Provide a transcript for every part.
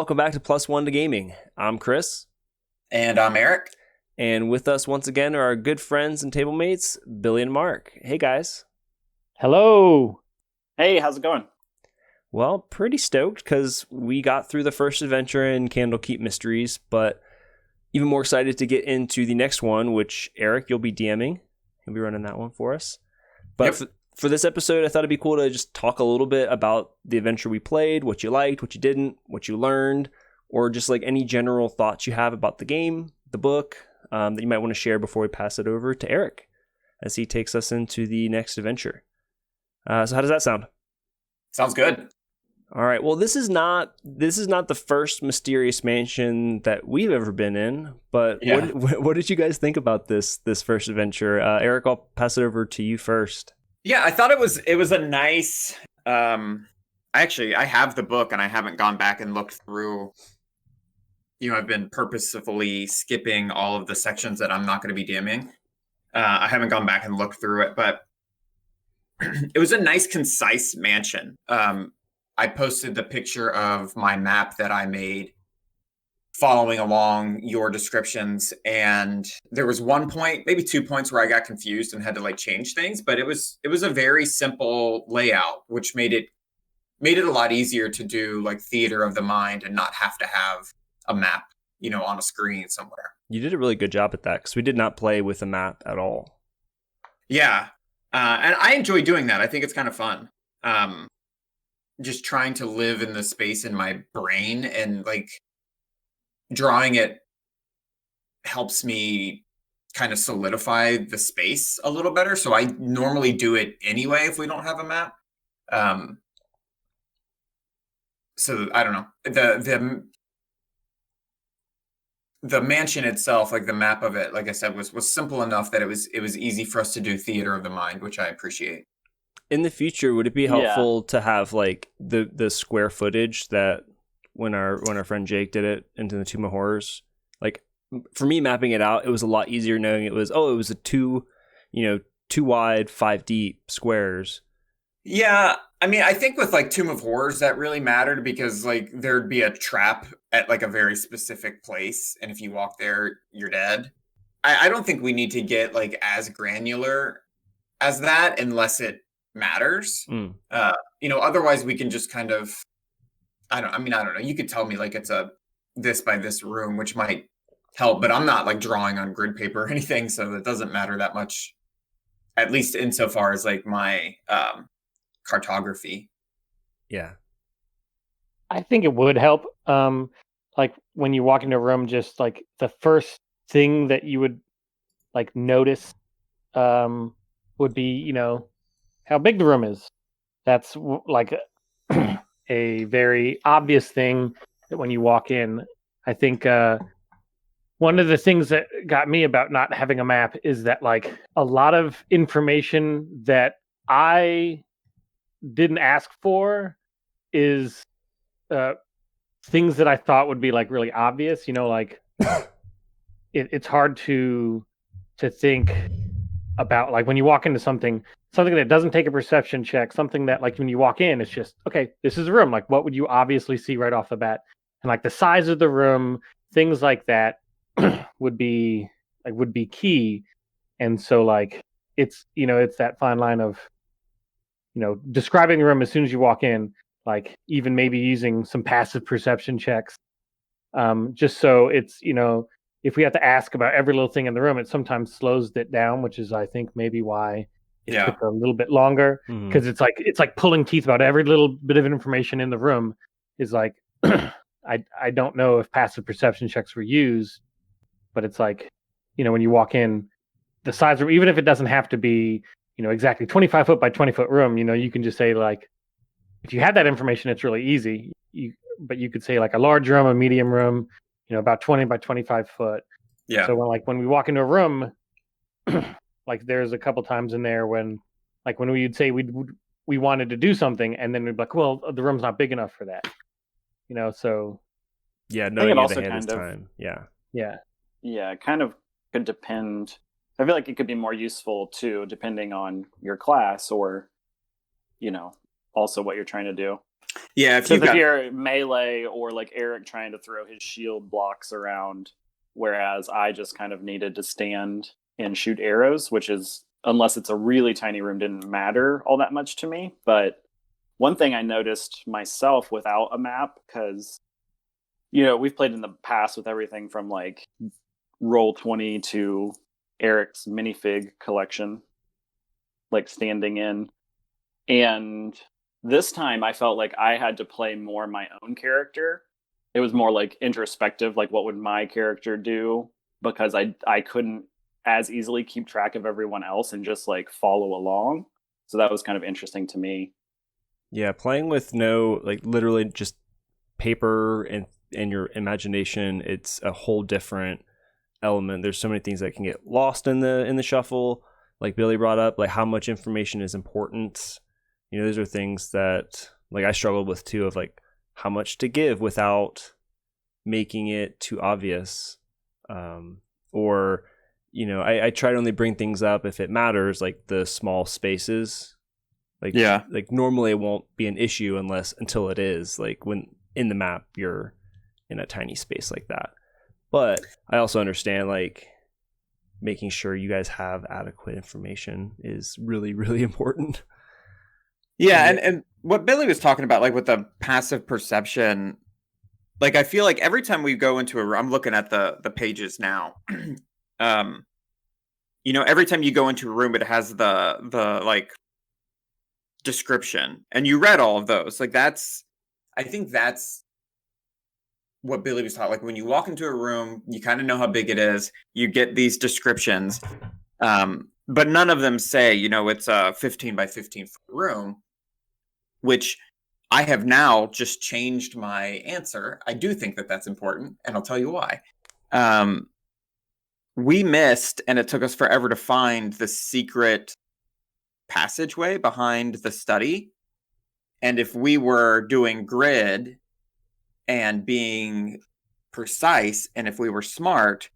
welcome back to Plus One to Gaming. I'm Chris. And I'm Eric. And with us once again are our good friends and table mates, Billy and Mark. Hey, guys. Hello. Hey, how's it going? Well, pretty stoked because we got through the first adventure in Candlekeep Mysteries, but even more excited to get into the next one, which, Eric, you'll be DMing. You'll be running that one for us. But for this episode, I thought it'd be cool to just talk a little bit about the adventure we played, what you liked, what you didn't, what you learned, or just like any general thoughts you have about the game, the book, that you might want to share before we pass it over to Eric as he takes us into the next adventure. So how does that sound? Sounds good. All right. Well, this is not the first mysterious mansion that we've ever been in, but what did you guys think about this first adventure? Eric, I'll pass it over to you first. Yeah, I thought it was a nice. Actually, I have the book and I haven't gone back and looked through. I've been purposefully skipping all of the sections that I'm not going to be DMing. I haven't gone back and looked through it, but it was a nice, concise mansion. I posted the picture of my map that I made following along your descriptions, and there was one point, maybe 2 points, where I got confused and had to change things, but it was a very simple layout, which made it a lot easier to do theater of the mind and not have to have a map, on a screen somewhere. You did a really good job at that because we did not play with a map at all. Yeah. And I enjoy doing that. I think it's kind of fun. Just trying to live in the space in my brain, and drawing it helps me kind of solidify the space a little better. So I normally do it anyway if we don't have a map. So I don't know. The mansion itself, the map of it, like I said, was simple enough that it was easy for us to do theater of the mind, which I appreciate. In the future, would it be helpful to have the square footage that when our friend Jake did it into the Tomb of Horrors? For me, mapping it out, it was a lot easier knowing it was a two wide, 5 deep squares. Yeah, I mean, I think with Tomb of Horrors that really mattered because there'd be a trap at a very specific place, and if you walk there, you're dead. I don't think we need to get as granular as that unless it matters. Otherwise we can just kind of I don't know, you could tell me it's a this by this room, which might help, but I'm not drawing on grid paper or anything, so it doesn't matter that much, at least insofar as my cartography. Yeah, I think it would help. When you walk into a room, just the first thing that you would notice would be how big the room is. That's a very obvious thing that when you walk in. I think one of the things that got me about not having a map is that a lot of information that I didn't ask for is things that I thought would be really obvious. It's hard to think about when you walk into something that doesn't take a perception check, something that when you walk in, it's just, okay, this is a room. What would you obviously see right off the bat? And the size of the room, things like that would be key. And so it's it's that fine line of describing the room as soon as you walk in, even maybe using some passive perception checks, just so it's if we have to ask about every little thing in the room, it sometimes slows it down, which is I think maybe why it took a little bit longer, because it's like pulling teeth about every little bit of information in the room is I don't know if passive perception checks were used, but it's when you walk in, the size room, even if it doesn't have to be exactly 25 foot by 20 foot room, you can just say if you had that information, it's really easy. But you could say a large room, a medium room, about 20 by 25 foot. Yeah. So when we walk into a room, there's a couple times in there when we would say we wanted to do something, and then we'd be well, the room's not big enough for that. So yeah, I think it also kind of time. Yeah, it kind of could depend. I feel like it could be more useful too, depending on your class or, also what you're trying to do. Yeah, if Because you've if got you're melee or like Eric trying to throw his shield blocks around, whereas I just kind of needed to stand and shoot arrows, which is, unless it's a really tiny room, didn't matter all that much to me. But one thing I noticed myself without a map, because, you know, we've played in the past with everything from like Roll20 to Eric's minifig collection, like standing in. And this time I felt like I had to play more my own character. It was more like introspective, like what would my character do? Because I couldn't as easily keep track of everyone else and just like follow along. So that was kind of interesting to me. Yeah, playing with no, like, literally just paper and your imagination, it's a whole different element. There's so many things that can get lost in the shuffle. Like Billy brought up, like how much information is important. You know, those are things that like I struggled with too, of like how much to give without making it too obvious. Or, you know, I try to only bring things up if it matters, like the small spaces. Like, Yeah. like normally it won't be an issue until it is. Like when in the map you're in a tiny space like that. But I also understand, like, making sure you guys have adequate information is really, really important. Yeah, and what Billy was talking about, like with the passive perception, like I feel like every time we go into a room, I'm looking at the pages now. You know, every time you go into a room, it has the like description, and you read all of those. Like I think that's what Billy was taught. Like when you walk into a room, you kind of know how big it is. You get these descriptions, but none of them say, you know, it's a 15 by 15 foot room, which I have now just changed my answer. I do think that that's important, and I'll tell you why. We missed, and it took us forever to find the secret passageway behind the study. And if we were doing grid and being precise, and if we were smart,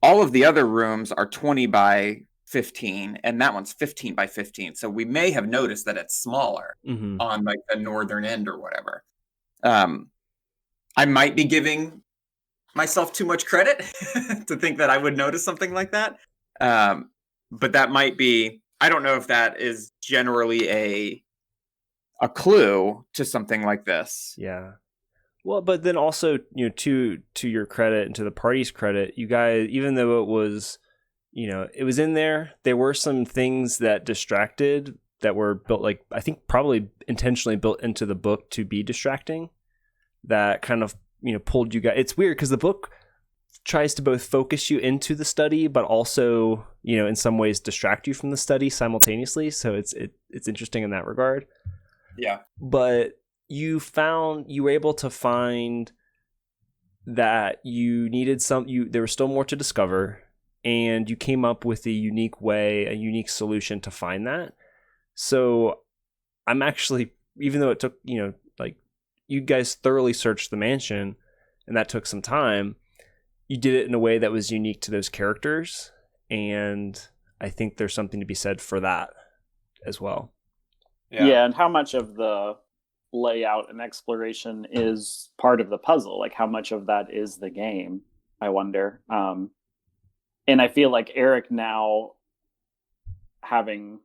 all of the other rooms are 20 by 15, and that one's 15 by 15. So we may have noticed that it's smaller on like the northern end or whatever. I might be giving myself too much credit to think that I would notice something like that. But that might be, I don't know if that is generally a clue to something like this. Yeah. Well, but then also, you know, to your credit and to the party's credit, you guys, even though it was, you know, it was in there were some things that distracted that were built, like, I think probably intentionally built into the book to be distracting, that kind of, you know, pulled you guys. It's weird because the book tries to both focus you into the study, but also, you know, in some ways distract you from the study simultaneously. So it's interesting in that regard. Yeah. But you were able to find that you needed there was still more to discover, and you came up with a unique solution to find that. So I'm actually, even though it took, you know, like, you guys thoroughly searched the mansion and that took some time, you did it in a way that was unique to those characters. And I think there's something to be said for that as well. Yeah, and how much of the layout and exploration is part of the puzzle? Like how much of that is the game, I wonder. And I feel like Eric, now having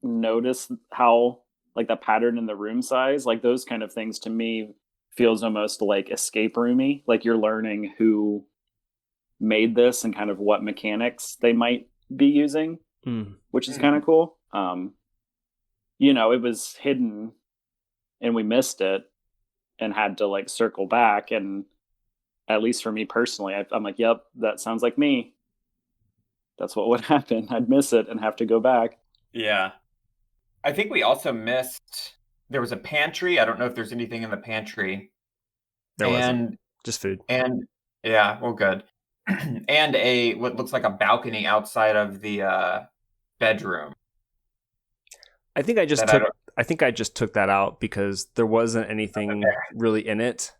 noticed how, like, the pattern in the room size, like those kind of things to me feels almost like escape roomy. Like you're learning who made this and kind of what mechanics they might be using, which is kind of cool. You know, it was hidden and we missed it and had to like circle back. And at least for me personally, I'm like, yep, that sounds like me. That's what would happen. I'd miss it and have to go back. Yeah. I think we also missed, there was a pantry. I don't know if there's anything in the pantry. There wasn't. Just food. And yeah, well, good. And what looks like a balcony outside of the bedroom. I think I just took that out because there wasn't anything really in it.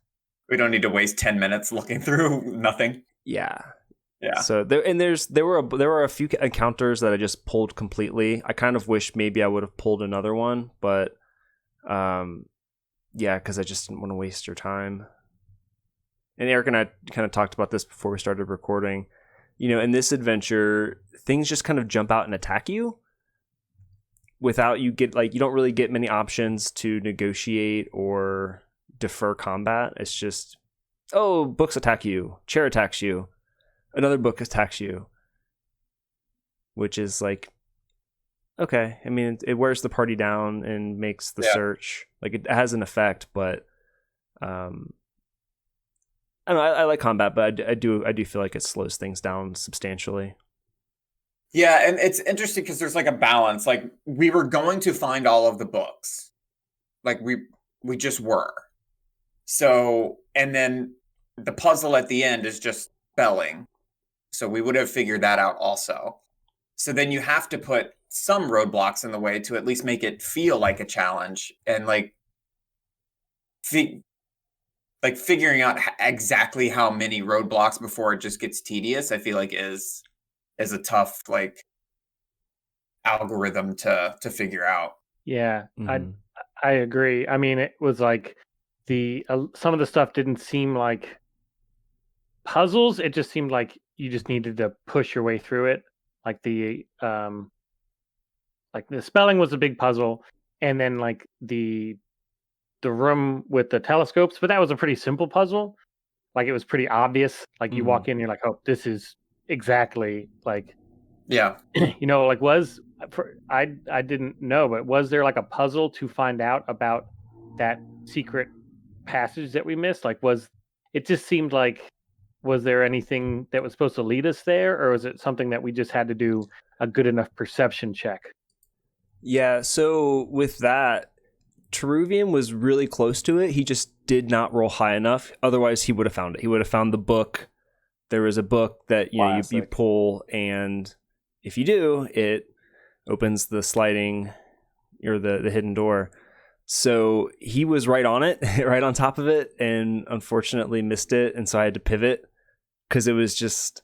We don't need to waste 10 minutes looking through nothing. Yeah. Yeah. So there were a few encounters that I just pulled completely. I kind of wish maybe I would have pulled another one, but yeah, because I just didn't want to waste your time. And Eric and I kind of talked about this before we started recording. You know, in this adventure, things just kind of jump out and attack you without you don't really get many options to negotiate or defer combat. It's just, oh, books attack you, chair attacks you, another book attacks you, which is like, okay. I mean, it wears the party down and makes the search, like, it has an effect, but I don't know, I like combat, but I do feel like it slows things down substantially. Yeah, and it's interesting because there's like a balance. Like, we were going to find all of the books. Like, we just were. So, and then the puzzle at the end is just spelling. So we would have figured that out also. So then you have to put some roadblocks in the way to at least make it feel like a challenge, and like figuring out exactly how many roadblocks before it just gets tedious, I feel like is a tough like algorithm to figure out. Yeah, I agree. I mean, it was like some of the stuff didn't seem like puzzles. It just seemed like you just needed to push your way through it. Like the spelling was a big puzzle, and then like the room with the telescopes, but that was a pretty simple puzzle. Like, it was pretty obvious. Like, you walk in, you're like, oh, this is exactly like, yeah. you know, like I didn't know, but was there like a puzzle to find out about that secret passage that we missed? Like, it just seemed like, was there anything that was supposed to lead us there, or was it something that we just had to do a good enough perception check? Yeah, so with that, Teruvian was really close to it. He just did not roll high enough. Otherwise, he would have found it. He would have found the book. There was a book that you pull, and if you do, it opens the sliding or the hidden door. So he was right on it, right on top of it, and unfortunately missed it. And so I had to pivot because it was just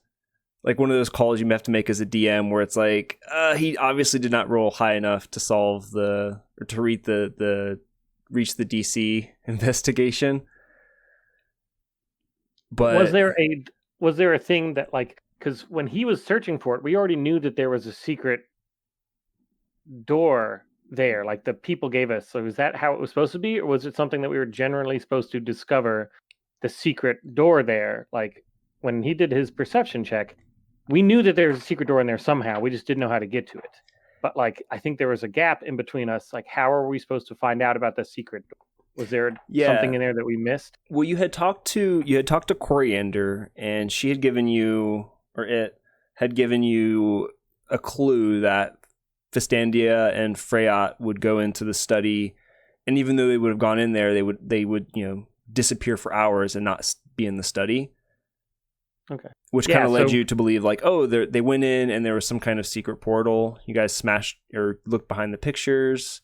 like one of those calls you have to make as a DM where it's like, he obviously did not roll high enough to solve to reach the DC investigation. But was there a thing that, like, because when he was searching for it, we already knew that there was a secret door there, like the people gave us. So is that how it was supposed to be, or was it something that we were generally supposed to discover the secret door there? Like, when he did his perception check, we knew that there was a secret door in there somehow. We just didn't know how to get to it. But like, I think there was a gap in between us. Like, how are we supposed to find out about the secret door? Was there something in there that we missed? Well, you had talked to Coriander, and she had given you, or it had given you, a clue that Fistandia and Freyot would go into the study, and even though they would have gone in there, they would disappear for hours and not be in the study. Okay. Which kind of led you to believe, like, oh, they went in and there was some kind of secret portal. You guys smashed or looked behind the pictures.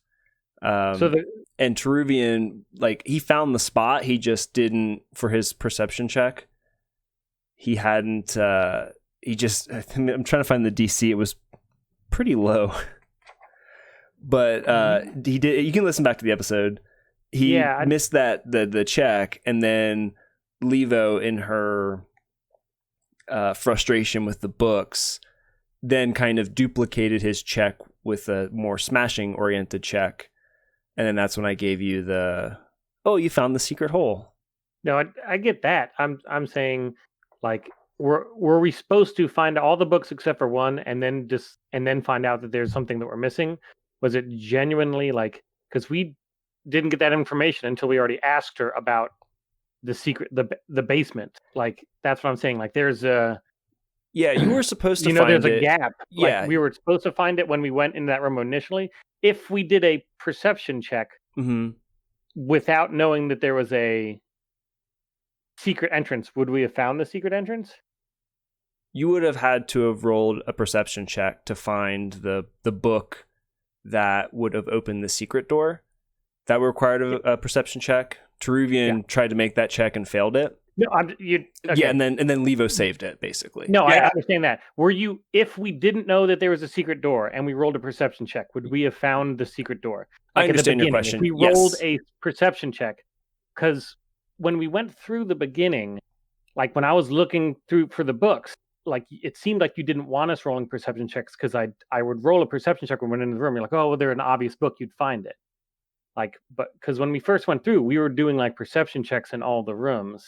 And Teruvian, like, he found the spot. He just didn't, for his perception check, he hadn't, I'm trying to find the DC. It was pretty low. But he did. You can listen back to the episode. He missed the check, and then Levo, in her frustration with the books, then kind of duplicated his check with a more smashing oriented check, and then that's when I gave you you found the secret hole. No, I get that. I'm saying, like, were we supposed to find all the books except for one, and then find out that there's something that we're missing? Was it genuinely, like, because we didn't get that information until we already asked her about the secret, the basement? Like, that's what I'm saying. Like, there's a you were supposed to find it. There's a gap. Like, we were supposed to find it when we went in that room initially. If we did a perception check without knowing that there was a secret entrance, would we have found the secret entrance? You would have had to have rolled a perception check to find the book that would have opened the secret door. That required a perception check. Teruvian tried to make that check and failed it. No, okay. Yeah, and then Levo saved it basically. No, I Yeah. understand that. Were you, if we didn't know that there was a secret door and we rolled a perception check, would we have found the secret door? I Like at the understand your beginning, question. if we rolled Yes. a perception check, because when we went through the beginning, like when I was looking through for the books, like it seemed like you didn't want us rolling perception checks because I would roll a perception check when we went into the room. You're like, oh, well, they're an obvious book, you'd find it. Like, but because when we first went through, we were doing like perception checks in all the rooms,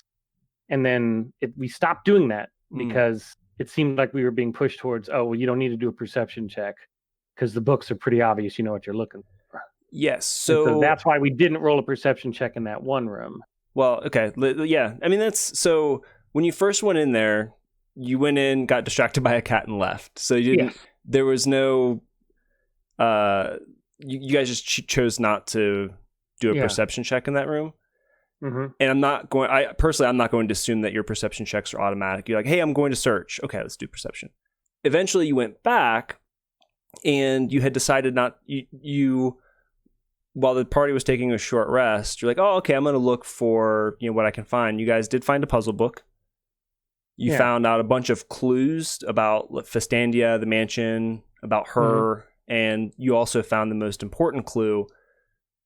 and then we stopped doing that because it seemed like we were being pushed towards, oh, well, you don't need to do a perception check because the books are pretty obvious, you know what you're looking for. Yes. So that's why we didn't roll a perception check in that one room. Well, okay. Yeah. I mean, that's so when you first went in there, you went in, got distracted by a cat and left. So you didn't, there was no, you guys just chose not to do a perception check in that room. Mm-hmm. And I'm not going to assume that your perception checks are automatic. You're like, hey, I'm going to search. Okay, let's do perception. Eventually you went back and you had decided while the party was taking a short rest, you're like, oh, okay, I'm going to look for, what I can find. You guys did find a puzzle book. You found out a bunch of clues about Festandia, the mansion, about her, and you also found the most important clue,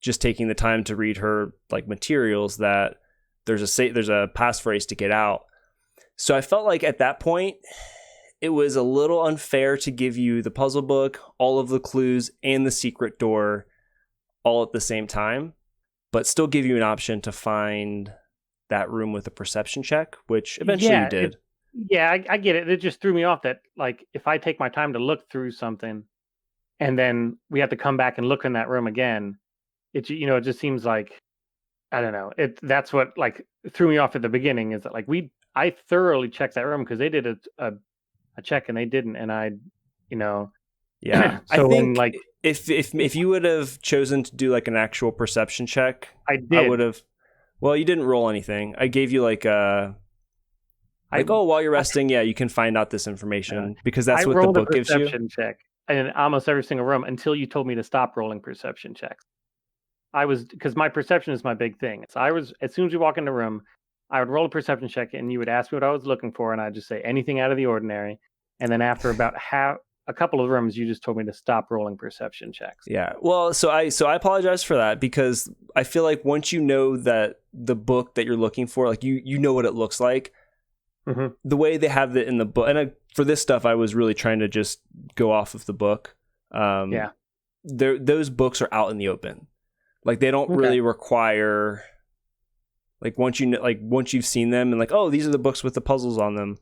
just taking the time to read her like materials, that there's a passphrase to get out. So I felt like at that point, it was a little unfair to give you the puzzle book, all of the clues, and the secret door all at the same time, but still give you an option to find that room with a perception check, which eventually you did. I get it. It just threw me off that, like, if I take my time to look through something and then we have to come back and look in that room again, it just seems like, I don't know. That's what like threw me off at the beginning, is that like I thoroughly checked that room because they did a check and they didn't, and Yeah. So I think like if you would have chosen to do like an actual perception check, I did. I would have. Well, you didn't roll anything. I gave you like while you're resting, you can find out this information because that's what the book gives you. I rolled a perception check in almost every single room until you told me to stop rolling perception checks. Because my perception is my big thing. So as soon as you walk in the room, I would roll a perception check and you would ask me what I was looking for, and I'd just say anything out of the ordinary. And then after about a couple of rooms, you just told me to stop rolling perception checks. Yeah. Well, so I apologize for that, because I feel like once you know that the book that you're looking for, like you know what it looks like, the way they have it in the book, and for this stuff, I was really trying to just go off of the book. Those books are out in the open. Like they don't really require, like once you've seen them and like, oh, these are the books with the puzzles on them.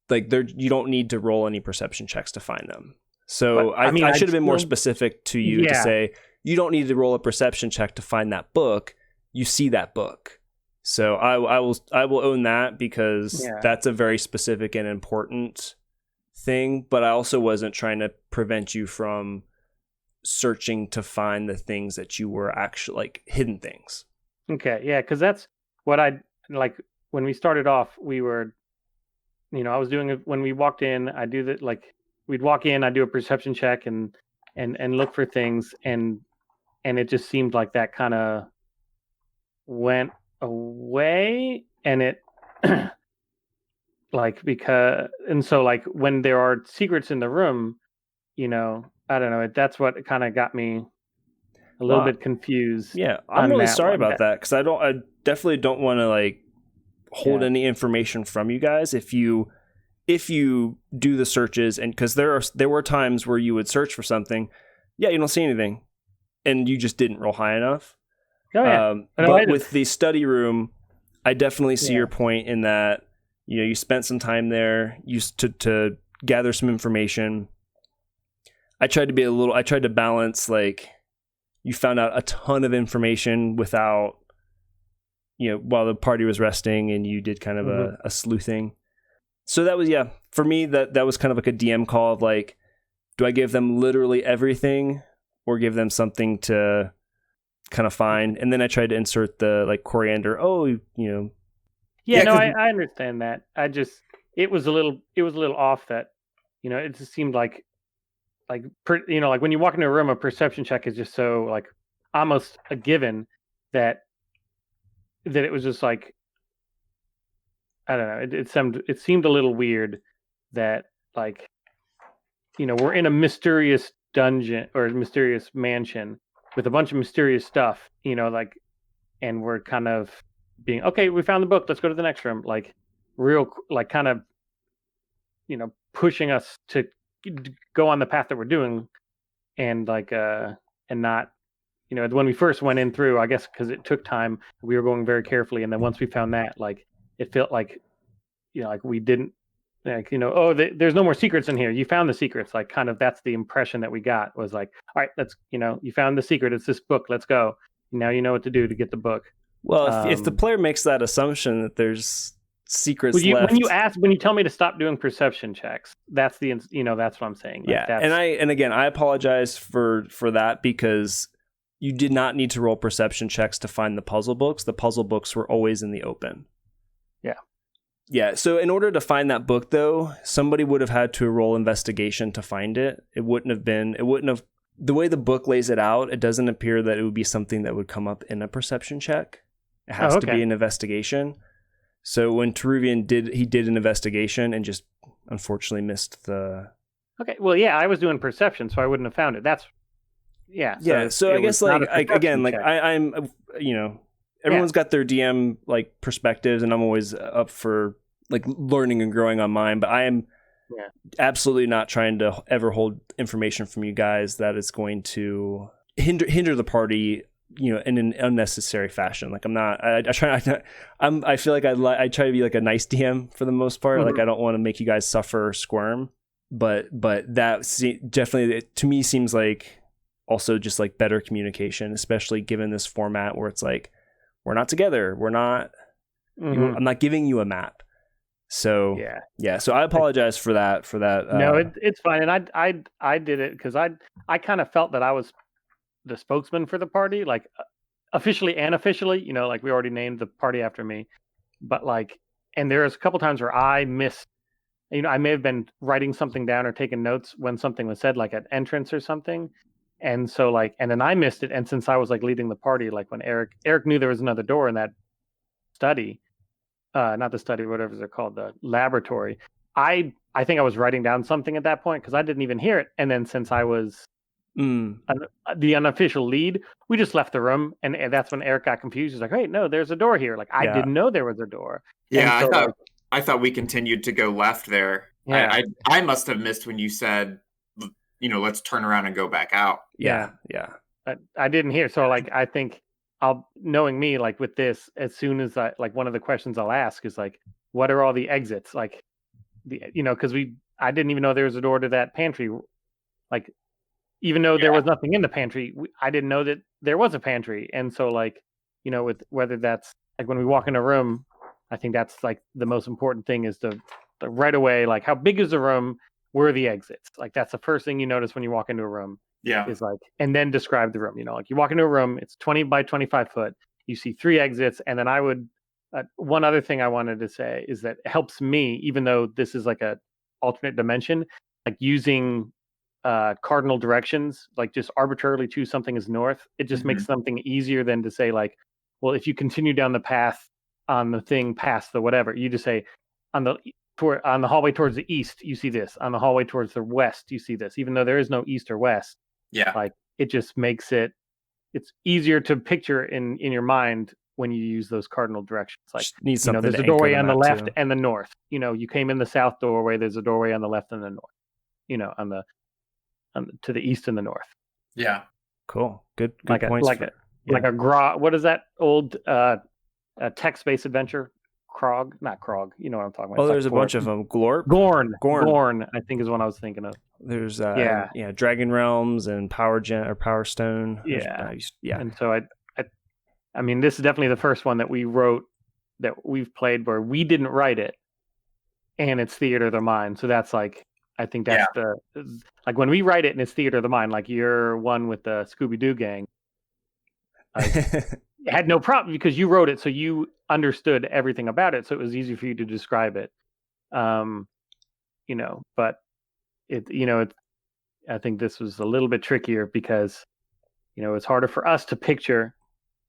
Like you don't need to roll any perception checks to find them. So I should have been more specific to you to say you don't need to roll a perception check to find that book. You see that book. So I will own that, because that's a very specific and important thing. But I also wasn't trying to prevent you from searching to find the things that you were actually like hidden things. Okay, yeah, because that's what I like when we started off. We were, I was doing it when we walked in. I do that, like we'd walk in, I do a perception check and look for things, and it just seemed like that kind of went away, and it so like when there are secrets in the room, I don't know. That's what kind of got me a little bit confused. Yeah, I'm really sorry about that, because I definitely don't want to like hold any information from you guys if you do the searches, and because there were times where you would search for something, you don't see anything, and you just didn't roll high enough. But with the study room, I definitely see your point in that you spent some time there, to gather some information. I tried to balance, like, you found out a ton of information without, while the party was resting, and you did kind of a sleuthing. So that was, for me, that was kind of like a DM call of like, do I give them literally everything or give them something to kind of find? And then I tried to insert the like coriander. I understand that. It was a little off that, it just seemed like like when you walk into a room, a perception check is just so like almost a given that it was just like I don't know. It seemed a little weird that like we're in a mysterious dungeon or mysterious mansion with a bunch of mysterious stuff. Like, and we're kind of being okay. We found the book. Let's go to the next room. Like, real like kind of pushing us to go on the path that we're doing, and like and not when we first went in through, I guess because it took time, we were going very carefully, and then once we found that, like it felt like like we didn't like oh there's no more secrets in here. You found the secrets, like kind of that's the impression that we got was like, all right, let's you found the secret. It's this book. Let's go. Now you know what to do to get the book. Well, if the player makes that assumption that there's secrets left, when you tell me to stop doing perception checks, that's the that's what I'm saying. Like, yeah, and again, I apologize for that because you did not need to roll perception checks to find the puzzle books. The puzzle books were always in the open. Yeah. So in order to find that book, though, somebody would have had to roll investigation to find it. It wouldn't have. The way the book lays it out, it doesn't appear that it would be something that would come up in a perception check. It has to be an investigation. So when Teruvian did an investigation and just unfortunately missed the. Okay. Well, yeah, I was doing perception, so I wouldn't have found it. That's. Yeah. So I guess I'm everyone's got their DM like perspectives, and I'm always up for like learning and growing on mine, but I am absolutely not trying to ever hold information from you guys that is going to hinder the party, in an unnecessary fashion. Like I'm not, I feel like I try to be like a nice DM for the most part. Mm-hmm. Like I don't want to make you guys suffer or squirm, but that definitely to me seems like also just like better communication, especially given this format where it's like, we're not together. We're not. I'm not giving you a map. So yeah. So I apologize for that. No, it's fine. And I did it because I kind of felt that I was the spokesman for the party, like officially and unofficially. Like we already named the party after me, but like, and there's a couple times where I missed. I may have been writing something down or taking notes when something was said, like at entrance or something. And so like, and then I missed it. And since I was like leading the party, like when Eric knew there was another door in that study, not the study, whatever they're called, the laboratory. I think I was writing down something at that point because I didn't even hear it. And then since I was the unofficial lead, we just left the room. And that's when Eric got confused. He's like, hey, no, there's a door here. Like I didn't know there was a door. Yeah, so, I thought we continued to go left there. Yeah. I must have missed when you said, let's turn around and go back out. Yeah. But I didn't hear. So like, I think knowing me, like with this, as soon as one of the questions I'll ask is like, what are all the exits? Like because I didn't even know there was a door to that pantry. Like, even though there was nothing in the pantry, I didn't know that there was a pantry. And so like, with whether that's like when we walk in a room, I think that's like the most important thing is the right away, like how big is the room? Where are the exits? Like that's the first thing you notice when you walk into a room. Yeah. Is like, and then describe the room. Like you walk into a room, it's 20 by 25 foot. You see 3 exits, and then I would. One other thing I wanted to say is that it helps me, even though this is like a alternate dimension, like using cardinal directions, like just arbitrarily choose something as north. It just makes something easier than to say like, well, if you continue down the path on the thing past the whatever, you just say on the hallway towards the east, you see this. On the hallway towards the west, you see this. Even though there is no east or west, like it just makes it's easier to picture in your mind when you use those cardinal directions. Like there's a doorway on the left and the north. You came in the south doorway. There's a doorway on the left and the north. On the to the east and the north. Yeah. Cool. Good like points. Like a what is that old text-based adventure? Krog, not Krog. You know what I'm talking about. Oh, there's a bunch of them. Gorn, I think is what I was thinking of. There's Dragon Realms and Power Stone. Yeah. And so I mean, this is definitely the first one that we wrote that we've played where we didn't write it, and it's theater of the mind. So that's like, I think that's like when we write it and it's theater of the mind. Like your one with the Scooby-Doo gang. Had no problem because you wrote it, so you understood everything about it, so it was easy for you to describe it. But I think this was a little bit trickier because it's harder for us to picture,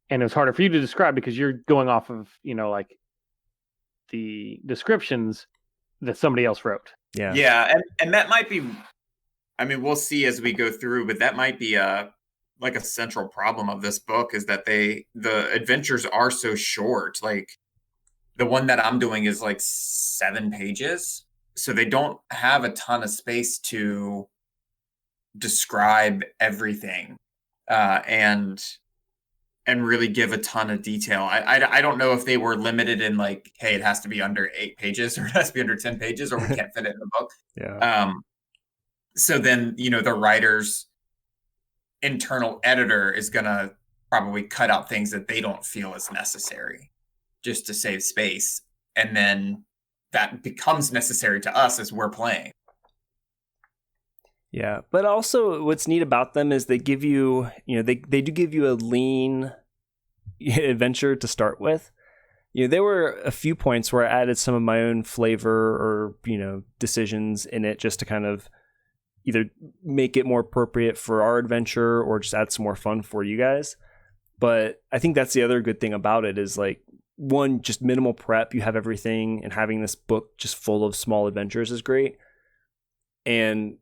and it was harder for you to describe because you're going off of like the descriptions that somebody else wrote. Yeah. Yeah, and that might be, I mean, we'll see as we go through, but that might be like a central problem of this book is that the adventures are so short. Like the one that I'm doing is like 7 pages, so they don't have a ton of space to describe everything and really give a ton of detail. I don't know if they were limited in like, hey, it has to be under 8 pages or it has to be under 10 pages or we can't fit it in the book. Yeah. So then, you know, the writer's internal editor is going to probably cut out things that they don't feel is necessary just to save space. And then that becomes necessary to us as we're playing. Yeah. But also what's neat about them is they give you, you know, they do give you a lean adventure to start with. You know, there were a few points where I added some of my own flavor or, you know, decisions in it just to kind of either make it more appropriate for our adventure or just add some more fun for you guys. But I think that's the other good thing about it is like, one, just minimal prep. You have everything, and having this book just full of small adventures is great. And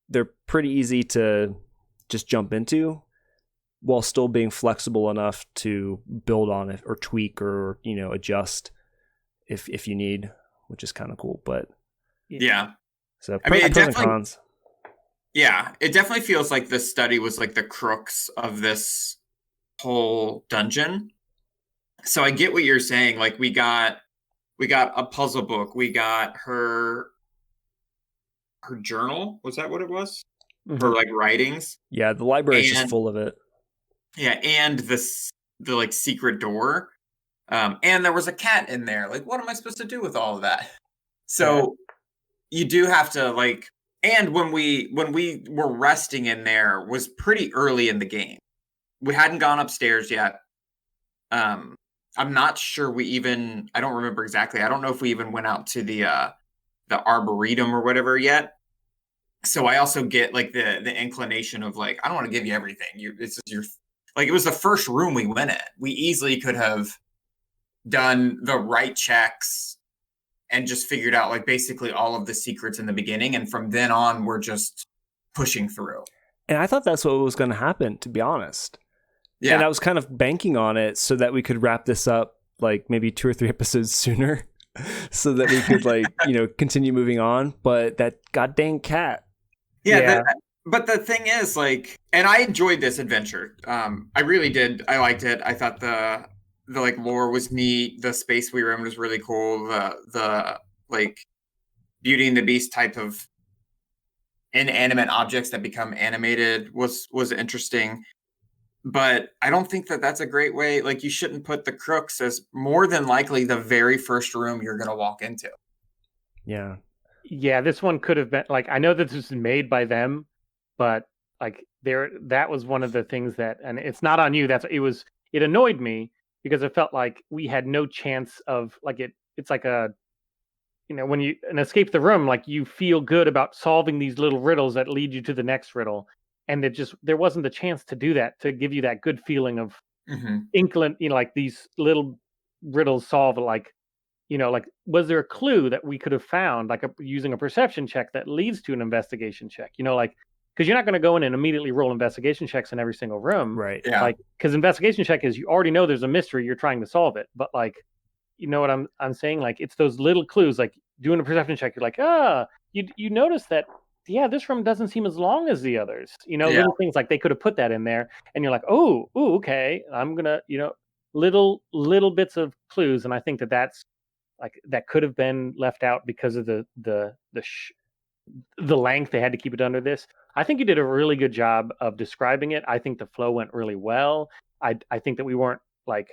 they're pretty easy to just jump into while still being flexible enough to build on it or tweak or, you know, adjust if you need, which is kind of cool. But yeah. So I mean, it pros and definitely, cons. yeah, it definitely feels like this study was like the crux of this whole dungeon. So I get what you're saying. Like we got a puzzle book. We got her journal. Was that what it was? Mhm. Her like writings. Yeah, the library is just And- full of it. Yeah, and the like secret door. And there was a cat in there. Like, what am I supposed to do with all of that? So you do have to like, and when we were resting in there was pretty early in the game. We hadn't gone upstairs yet. I'm not sure I don't remember exactly. I don't know if we even went out to the arboretum or whatever yet. So I also get like the inclination of like, I don't want to give you everything. This is your, like, it was the first room we went in. We easily could have done the right checks and just figured out like basically all of the secrets in the beginning. And from then on, we're just pushing through. And I thought that's what was going to happen, to be honest. Yeah. And I was kind of banking on it so that we could wrap this up like maybe 2 or 3 episodes sooner so that we could like, you know, continue moving on. But that goddamn cat. Yeah. But the thing is like, and I enjoyed this adventure. I really did. I liked it. I thought the like lore was neat. The space we were in was really cool. The like Beauty and the Beast type of inanimate objects that become animated was interesting. But I don't think that that's a great way. Like, you shouldn't put the crooks as more than likely the very first room you're going to walk into. Yeah. Yeah, this one could have been like, I know that this was made by them, but like that was one of the things that, and it's not on you. It annoyed me because it felt like we had no chance of like it's like when you escape the room, like you feel good about solving these little riddles that lead you to the next riddle. And there wasn't the chance to do that, to give you that good feeling of inkling, like these little riddles solve, like, like, was there a clue that we could have found, like using a perception check that leads to an investigation check, like, because you're not going to go in and immediately roll investigation checks in every single room. Right. Yeah. Like, because investigation check is you already know there's a mystery, you're trying to solve it. But like, you know what I'm saying? Like, it's those little clues, like doing a perception check. You're like, you notice that, yeah, this room doesn't seem as long as the others. Little things like they could have put that in there, and you're like, oh, okay, I'm gonna, little bits of clues, and I think that's like that could have been left out because of the length they had to keep it under this. I think you did a really good job of describing it. I think the flow went really well. I think that we weren't like,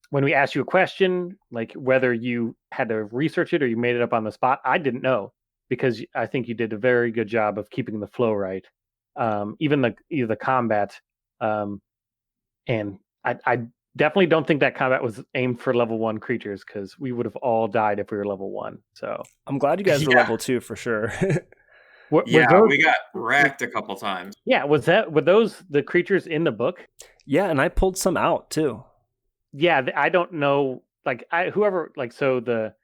when we asked you a question, like whether you had to research it or you made it up on the spot, I didn't know, because I think you did a very good job of keeping the flow right. Even the combat. And I definitely don't think that combat was aimed for level 1 creatures, because we would have all died if we were level 1. So I'm glad you guys were level 2 for sure. We got wrecked a couple times. Yeah, were those the creatures in the book? Yeah, and I pulled some out too. Yeah, I don't know. Like, whoever, like, so the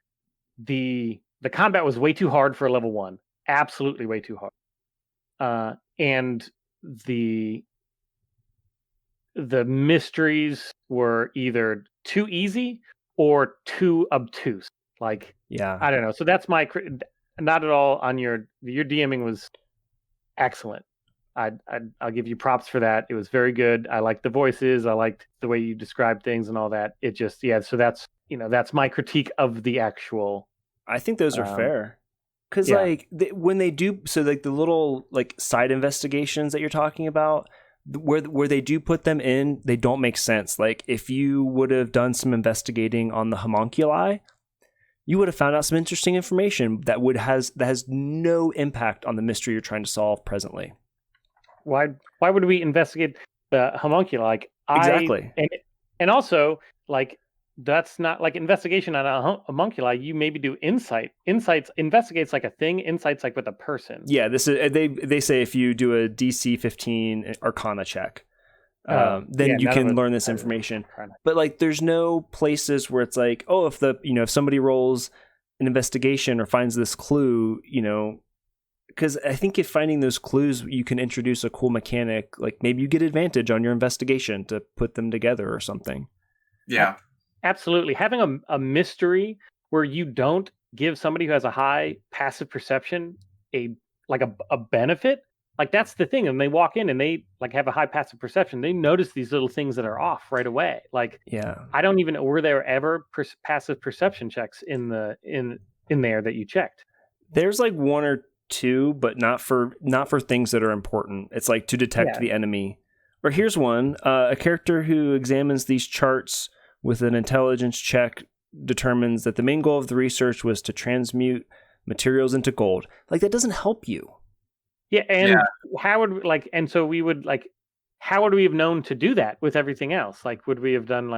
the combat was way too hard for a level 1. Absolutely way too hard. And the mysteries were either too easy or too obtuse. Like, Yeah. I don't know. So that's my not at all on your DMing was excellent. I'll give you props for that. It was very good. I liked the voices. I liked the way you described things and all that. It just, so that's my critique of the actual. I think those are fair. Because yeah. like when they do, so like the little like side investigations that you're talking about, where they do put them in, they don't make sense. Like if you would have done some investigating on the homunculi, you would have found out some interesting information that has no impact on the mystery you're trying to solve presently. Why would we investigate the homunculi? Like exactly. And also like that's not like investigation on a homunculi. You maybe do insights investigates like a thing, insights like with a person. Yeah, this is they say if you do a DC 15 Arcana check, then you can learn this information. But like there's no places where it's like, oh, if somebody rolls an investigation or finds this clue, because I think if finding those clues, you can introduce a cool mechanic, like maybe you get advantage on your investigation to put them together or something. Yeah. Absolutely. Having a mystery where you don't give somebody who has a high passive perception a benefit, like that's the thing. And they walk in and they like have a high passive perception. They notice these little things that are off right away. Like, yeah, I don't even know, were there ever passive perception checks in there that you checked? There's like one or two, but not for things that are important. It's like to detect the enemy. Or here's one: a character who examines these charts with an intelligence check determines that the main goal of the research was to transmute materials into gold. Like that doesn't help you. Yeah, and how would how would we have known to do that with everything else? Like, would we have done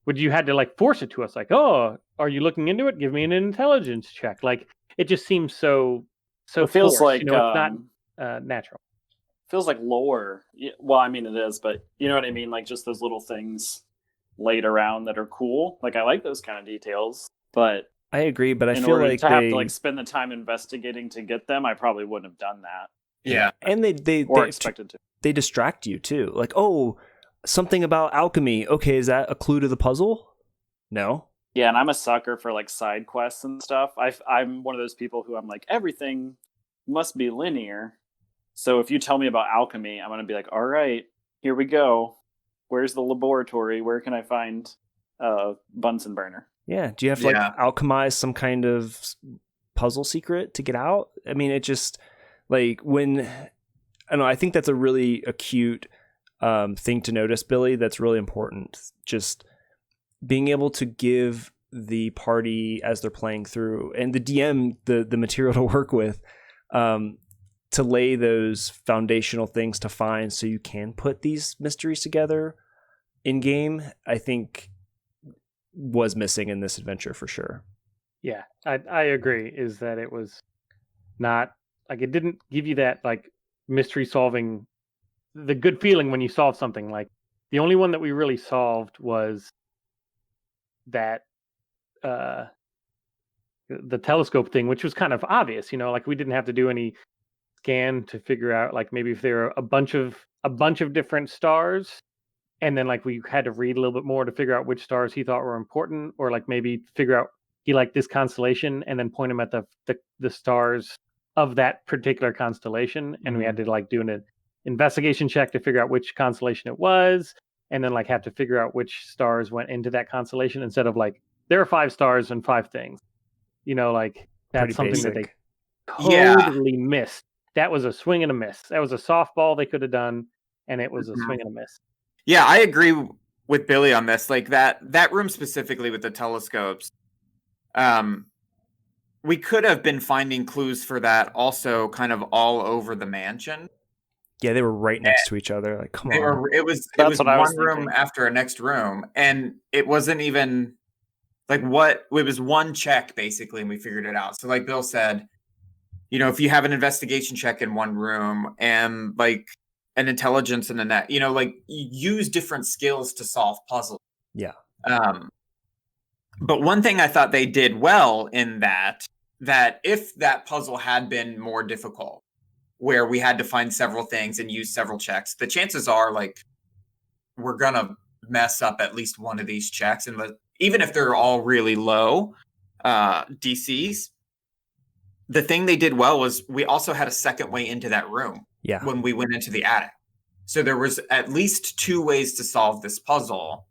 would you had to like force it to us? Like, oh, are you looking into it? Give me an intelligence check. Like, it just seems so. It feels forced. like it's not natural. Feels like lore. Well, I mean it is, but you know what I mean. Like just those little things laid around that are cool. Like I like those kind of details, but I agree. But I in feel order like to have to like spend the time investigating to get them, I probably wouldn't have done that. Yeah, and they expected to. They distract you too. Like, oh, something about alchemy. Okay, is that a clue to the puzzle? No. Yeah, and I'm a sucker for like side quests and stuff. I'm one of those people who I'm like everything must be linear. So if you tell me about alchemy, I'm going to be like, all right, here we go. Where's the laboratory? Where can I find Bunsen burner? Yeah. Do you have to alchemize some kind of puzzle secret to get out? I mean, it just like when I don't know. I think that's a really acute thing to notice, Billy. That's really important. Just being able to give the party as they're playing through and the DM the material to work with. To lay those foundational things to find so you can put these mysteries together in game, I think was missing in this adventure for sure. Yeah, I agree. Is that it was not like it didn't give you that like mystery solving, the good feeling when you solve something. Like the only one that we really solved was that the telescope thing, which was kind of obvious, like we didn't have to do any scan to figure out like maybe if there are a bunch of different stars, and then like we had to read a little bit more to figure out which stars he thought were important, or like maybe figure out he liked this constellation and then point him at the stars of that particular constellation, and we had to like do an investigation check to figure out which constellation it was, and then like have to figure out which stars went into that constellation instead of like there are 5 stars and 5 things, like that's pretty something basic. that they totally missed. That was a swing and a miss. That was a softball they could have done, and it was a swing and a miss. Yeah, I agree with Billy on this. Like that room specifically with the telescopes, we could have been finding clues for that also kind of all over the mansion. Yeah, they were right next to each other. Like, come on. It was one room after a next room, and it wasn't even like it was one check basically, and we figured it out. So like Bill said, if you have an investigation check in one room and like an intelligence in the net, like you use different skills to solve puzzles. Yeah. But one thing I thought they did well in that if that puzzle had been more difficult, where we had to find several things and use several checks, the chances are like we're gonna mess up at least one of these checks, and even if they're all really low DCs. The thing they did well was we also had a second way into that room when we went into the attic. So there was at least 2 ways to solve this puzzle,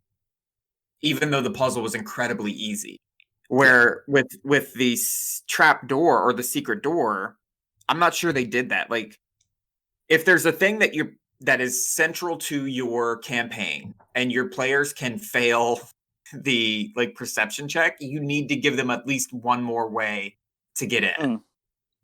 even though the puzzle was incredibly easy. Where with the trap door or the secret door, I'm not sure they did that. Like, if there's a thing that is central to your campaign and your players can fail the like perception check, you need to give them at least one more way to get in.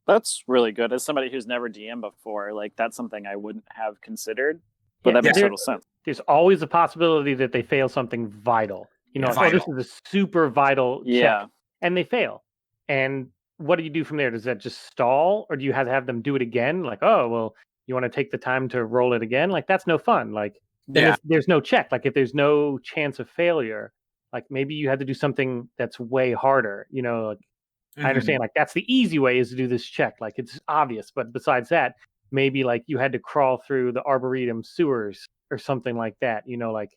That's really good. As somebody who's never DM before, like that's something I wouldn't have considered, but that makes total sense. There's always a possibility that they fail something vital. You know, like, oh, this is a super vital check, and they fail. And what do you do from there? Does that just stall, or do you have to have them do it again? Like, oh, well, you want to take the time to roll it again? Like, that's no fun. Like, then there's no check. Like, if there's no chance of failure, like maybe you had to do something that's way harder. You know, like, I understand, like, that's the easy way is to do this check. Like, it's obvious. But besides that, maybe, like, you had to crawl through the Arboretum sewers or something like that. You know, like,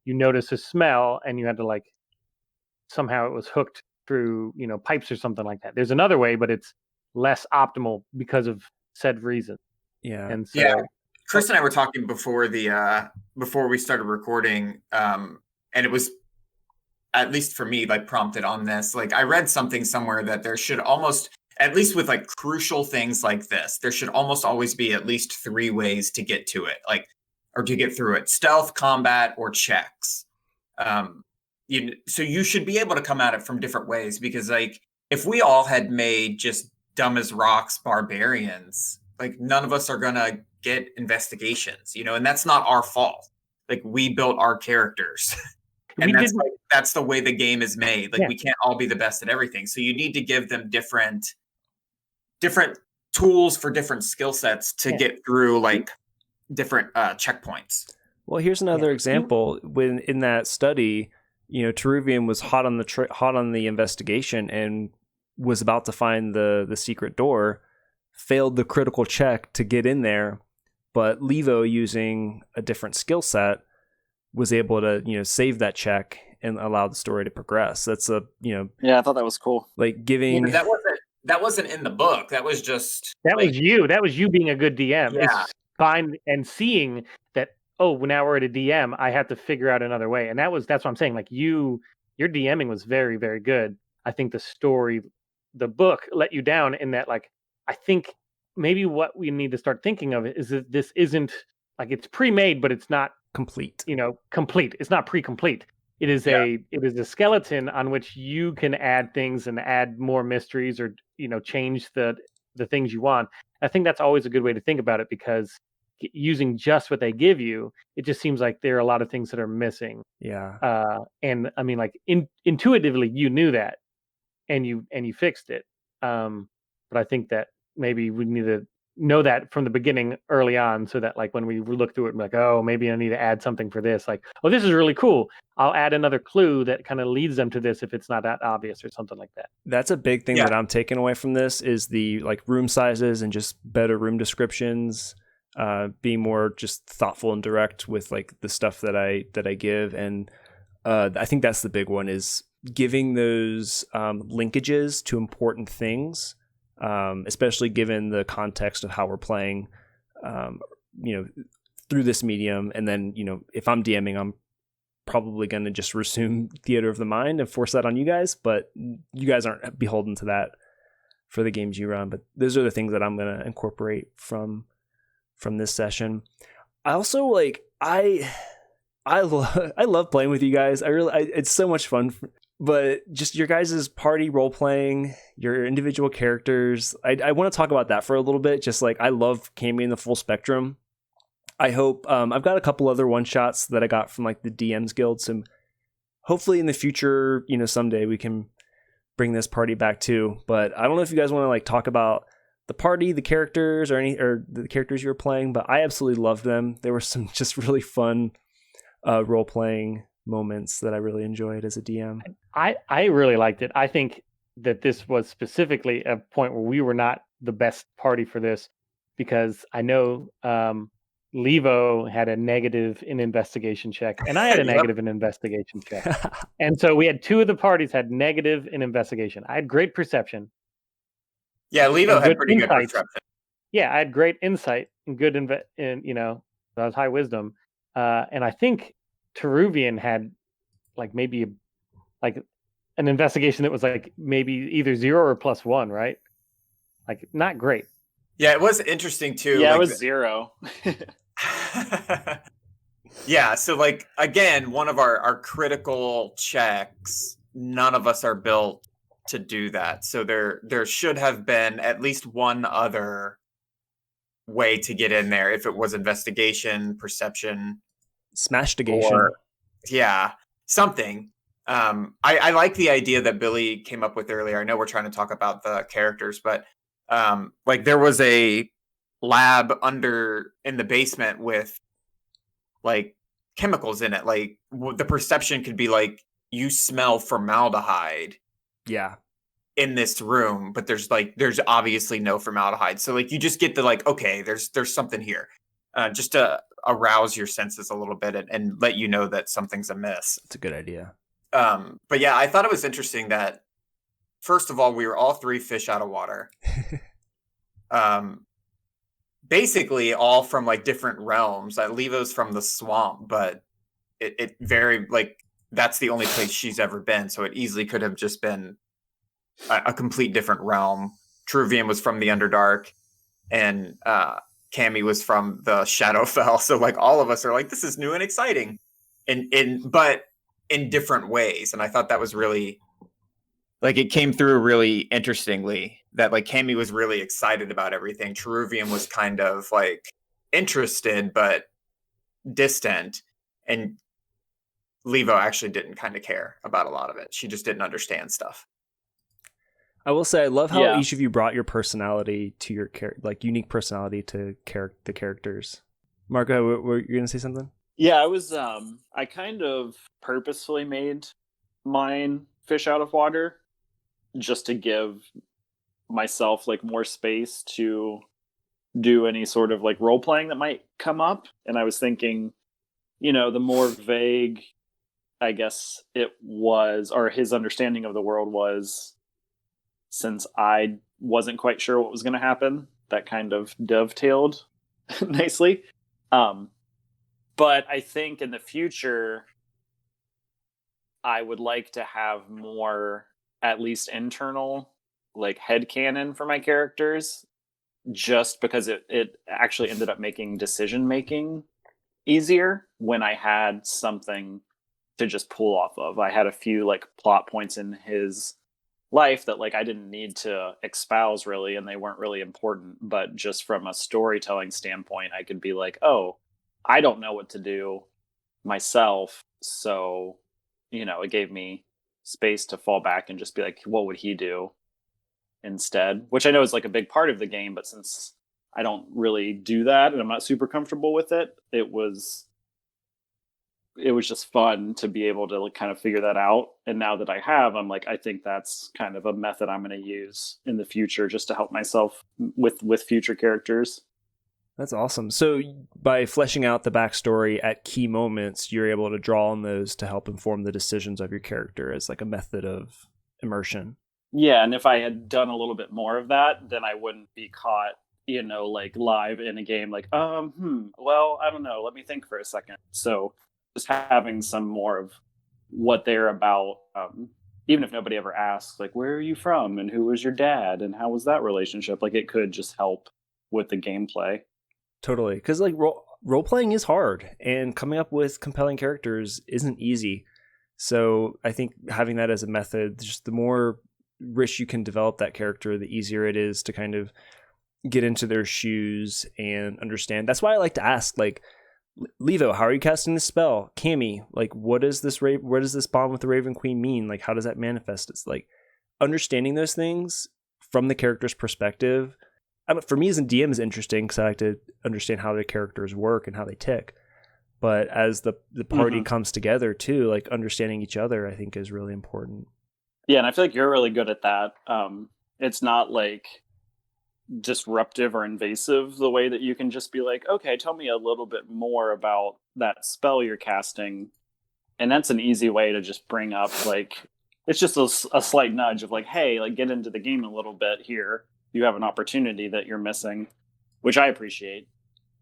you notice a smell and you had to, like, somehow it was hooked through, you know, pipes or something like that. There's another way, but it's less optimal because of said reason. Yeah. And so... Chris and I were talking before we started recording, and it was, at least for me, like prompted on this. Like I read something somewhere that there should almost, at least with like crucial things like this, there should almost always be at least 3 ways to get to it, like, or to get through it: stealth, combat, or checks. So you should be able to come at it from different ways, because like if we all had made just dumb as rocks barbarians, like none of us are gonna get investigations, you know, and that's not our fault. Like we built our characters. And that's the way the game is made. Like we can't all be the best at everything. So you need to give them different tools for different skill sets to get through like different checkpoints. Well, here's another example. When in that study, you know, Teruvian was hot on the investigation and was about to find the secret door, failed the critical check to get in there, but Levo, using a different skill set, was able to, you know, save that check and allow the story to progress. That's a, you know, I thought that was cool. Like giving that wasn't in the book. That was just was you being a good DM. Yeah. It's fine, and seeing that, oh, now we're at a DM, I have to figure out another way. And that's what I'm saying. Like your DMing was very, very good. I think the book let you down in that, like, I think maybe what we need to start thinking of is that this isn't like it's pre-made, but it's not complete. You know, complete. It's not pre-complete. It is a skeleton on which you can add things and add more mysteries, or, you know, change the things you want. I think that's always a good way to think about it, because using just what they give you, it just seems like there are a lot of things that are missing. Yeah. And I mean, like intuitively, you knew that, and you fixed it. But I think that maybe we need to know that from the beginning early on, so that like when we look through it, we're like, oh, maybe I need to add something for this. Like, oh, this is really cool. I'll add another clue that kind of leads them to this if it's not that obvious or something like that. That's a big thing that I'm taking away from this is the like room sizes and just better room descriptions, being more just thoughtful and direct with like the stuff that I give. And I think that's the big one, is giving those linkages to important things. Especially given the context of how we're playing, you know, through this medium. And then, you know, if I'm DMing, I'm probably going to just resume theater of the mind and force that on you guys, but you guys aren't beholden to that for the games you run. But those are the things that I'm going to incorporate from this session. I also like, I love playing with you guys. It's so much fun. But just your guys' party role playing, your individual characters, I want to talk about that for a little bit. Just like I love camping the full spectrum. I hope I've got a couple other one shots that I got from like the DMs Guild. So hopefully in the future, you know, someday we can bring this party back too. But I don't know if you guys want to like talk about the party, the characters, or the characters you were playing. But I absolutely loved them. There were some just really fun role playing moments that I really enjoyed as a DM. I really liked it. I think that this was specifically a point where we were not the best party for this, because I know Levo had a negative in investigation check, and I had a Yep. negative in investigation check. And so we had two of the parties had negative in investigation. I had great perception. Yeah, Levo And had good pretty good insights. perception. Yeah, I had great insight and good in that was high wisdom. And I think Teruvian had like maybe like an investigation that was like maybe either 0 or +1, right? Like not great. Yeah, it was interesting too. Yeah, like, it was 0. Yeah, so like again, one of our critical checks, none of us are built to do that. So there should have been at least one other way to get in there if it was investigation, perception, Smashtigation. or yeah, something. I like the idea that Billy came up with earlier. I know we're trying to talk about the characters, but like there was a lab under in the basement with like chemicals in it. Like the perception could be like you smell formaldehyde Yeah. in this room, but there's obviously no formaldehyde. So like you just get the like, okay, there's something here, just to arouse your senses a little bit and let you know that something's amiss. It's a good idea. But yeah, I thought it was interesting that first of all, we were all three fish out of water. Basically all from like different realms. Levo's from the swamp, but it very like that's the only place she's ever been. So it easily could have just been a complete different realm. Truvian was from the Underdark, and Cammy was from the Shadowfell. So like all of us are like, this is new and exciting, but in different ways. And I thought that was really like it came through really interestingly that like Cammy was really excited about everything. Cheruvian was kind of like interested but distant, and Levo actually didn't kind of care about a lot of it. She just didn't understand stuff. I will say I love how Yeah. each of you brought your personality to your like unique personality to the characters. Marco, were you gonna say something? Yeah, I kind of purposefully made mine fish out of water just to give myself like more space to do any sort of like role playing that might come up. And I was thinking, the more vague I guess it was, or his understanding of the world was, since I wasn't quite sure what was going to happen, that kind of dovetailed nicely. But I think in the future, I would like to have more, at least internal, like headcanon for my characters, just because it actually ended up making decision making easier when I had something to just pull off of. I had a few like plot points in his life that like I didn't need to espouse really, and they weren't really important, but just from a storytelling standpoint, I could be like, oh, I don't know what to do myself, so it gave me space to fall back and just be like, what would he do instead, which I know is like a big part of the game, but since I don't really do that and I'm not super comfortable with it, it was just fun to be able to like kind of figure that out. And now that I have, I'm like, I think that's kind of a method I'm going to use in the future just to help myself with future characters. That's awesome. So by fleshing out the backstory at key moments, you're able to draw on those to help inform the decisions of your character as like a method of immersion. Yeah, and if I had done a little bit more of that, then I wouldn't be caught, like live in a game like, well, I don't know, let me think for a second. So just having some more of what they're about, even if nobody ever asks, like, where are you from and who was your dad and how was that relationship? Like, it could just help with the gameplay. Totally. Because like role playing is hard, and coming up with compelling characters isn't easy. So I think having that as a method, just the more rich you can develop that character, the easier it is to kind of get into their shoes and understand. That's why I like to ask, like, Levo, how are you casting this spell? Cammy, like, what does this bond with the Raven Queen mean? Like, how does that manifest? It's like understanding those things from the character's perspective. For me as a DM is interesting because I like to understand how the characters work and how they tick. but as the party comes together too, like understanding each other, I think is really important. Yeah, and I feel like you're really good at that. It's not like disruptive or invasive the way that you can just be like, okay, tell me a little bit more about that spell you're casting. And that's an easy way to just bring up, like, it's just a slight nudge of like, hey, like, get into the game a little bit here. You have an opportunity that you're missing, which I appreciate.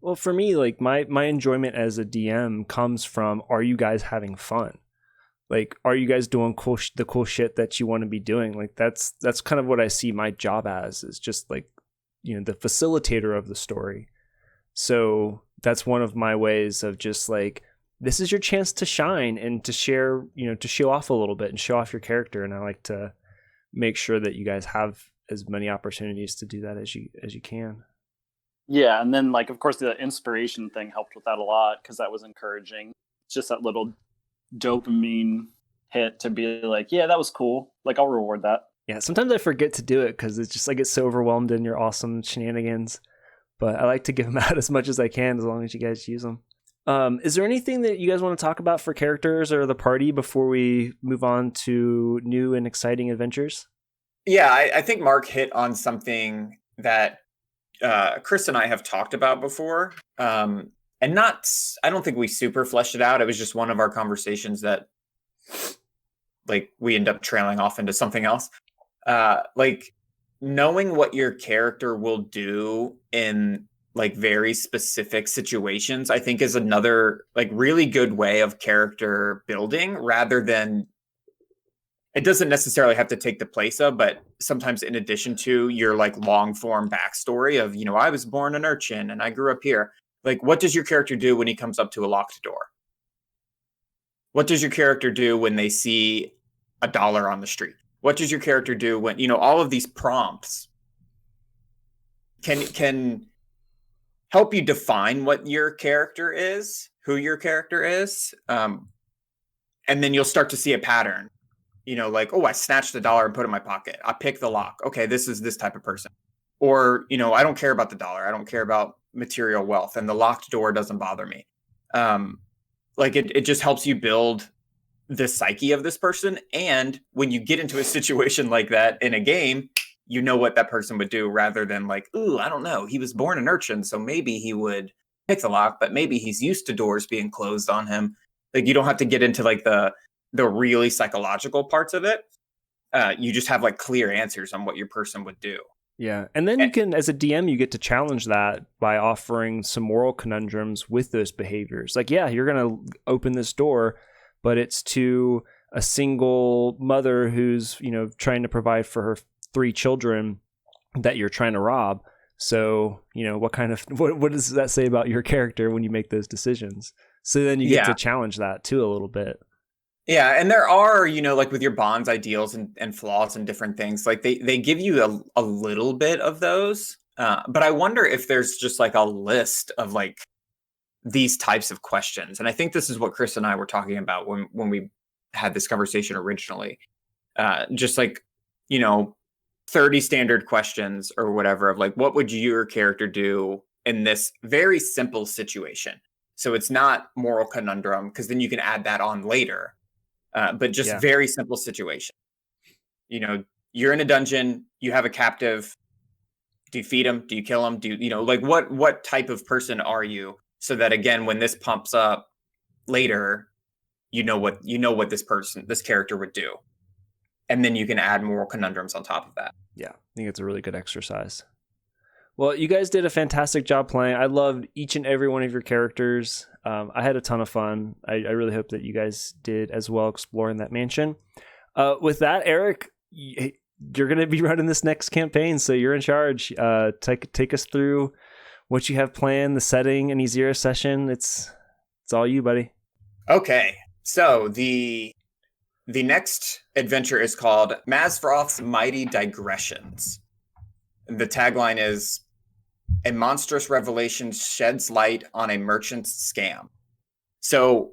Well, for me, like my enjoyment as a DM comes from, are you guys having fun? Like, are you guys doing the cool shit that you want to be doing? Like, that's kind of what I see my job as, is just like, the facilitator of the story. So that's one of my ways of just like, this is your chance to shine and to share, to show off a little bit and show off your character. And I like to make sure that you guys have as many opportunities to do that as you can. Yeah, and then like, of course, the inspiration thing helped with that a lot, because that was encouraging. It's just that little dopamine hit to be like, yeah, that was cool. Like, I'll reward that. Yeah, sometimes I forget to do it because it's just, I get so overwhelmed in your awesome shenanigans. But I like to give them out as much as I can, as long as you guys use them. Is there anything that you guys want to talk about for characters or the party before we move on to new and exciting adventures? Yeah, I think Mark hit on something that Chris and I have talked about before. I don't think we super fleshed it out. It was just one of our conversations that, like, we end up trailing off into something else. Like, knowing what your character will do in like very specific situations, I think, is another like really good way of character building, rather than, it doesn't necessarily have to take the place of, but sometimes in addition to your like long form backstory of, I was born an urchin and I grew up here. Like, what does your character do when he comes up to a locked door? What does your character do when they see $1 on the street? What does your character do when, all of these prompts can help you define what your character is, who your character is. And then you'll start to see a pattern, like, oh, I snatched $1 and put it in my pocket. I picked the lock. Okay, this is this type of person. Or, I don't care about the dollar. I don't care about material wealth, and the locked door doesn't bother me. Like, it just helps you build the psyche of this person. And when you get into a situation like that in a game, you know what that person would do, rather than like, ooh, I don't know, he was born an urchin, so maybe he would pick the lock, but maybe he's used to doors being closed on him. Like, you don't have to get into like the really psychological parts of it. You just have like clear answers on what your person would do. Yeah. And then you can, as a DM, you get to challenge that by offering some moral conundrums with those behaviors. Like, yeah, you're going to open this door, but it's to a single mother who's, trying to provide for her 3 children that you're trying to rob. So, what does that say about your character when you make those decisions? So then you get to challenge that too a little bit. Yeah, and there are, like with your bonds, ideals and flaws and different things, like they give you a little bit of those. But I wonder if there's just like a list of like these types of questions. And I think this is what Chris and I were talking about when we had this conversation originally. Just like, 30 standard questions or whatever of like, what would your character do in this very simple situation? So it's not moral conundrum, because then you can add that on later. But just very simple situation. You're in a dungeon, you have a captive. Do you feed him? Do you kill him? Like what type of person are you? So that again, when this pumps up later, you know what this character would do. And then you can add moral conundrums on top of that. Yeah, I think it's a really good exercise. Well, you guys did a fantastic job playing. I loved each and every one of your characters. I had a ton of fun. I really hope that you guys did as well exploring that mansion. With that, Eric, you're going to be running this next campaign, so you're in charge. Take us through what you have planned, the setting, any zero session. It's all you, buddy. Okay, so the next adventure is called Mazfroth's Mighty Digressions. The tagline is, a monstrous revelation sheds light on a merchant's scam. So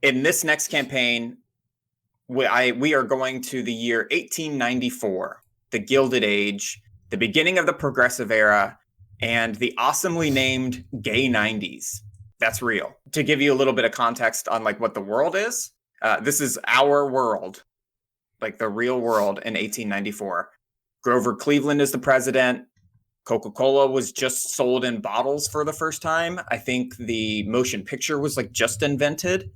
in this next campaign, we are going to the year 1894, the Gilded Age, the beginning of the Progressive Era, and the awesomely named Gay 90s. that's real. To give you a little bit of context on like what the world is, this is our world, like the real world in 1894. Grover Cleveland is the president. Coca-Cola was just sold in bottles for the first time. I think the motion picture was like just invented.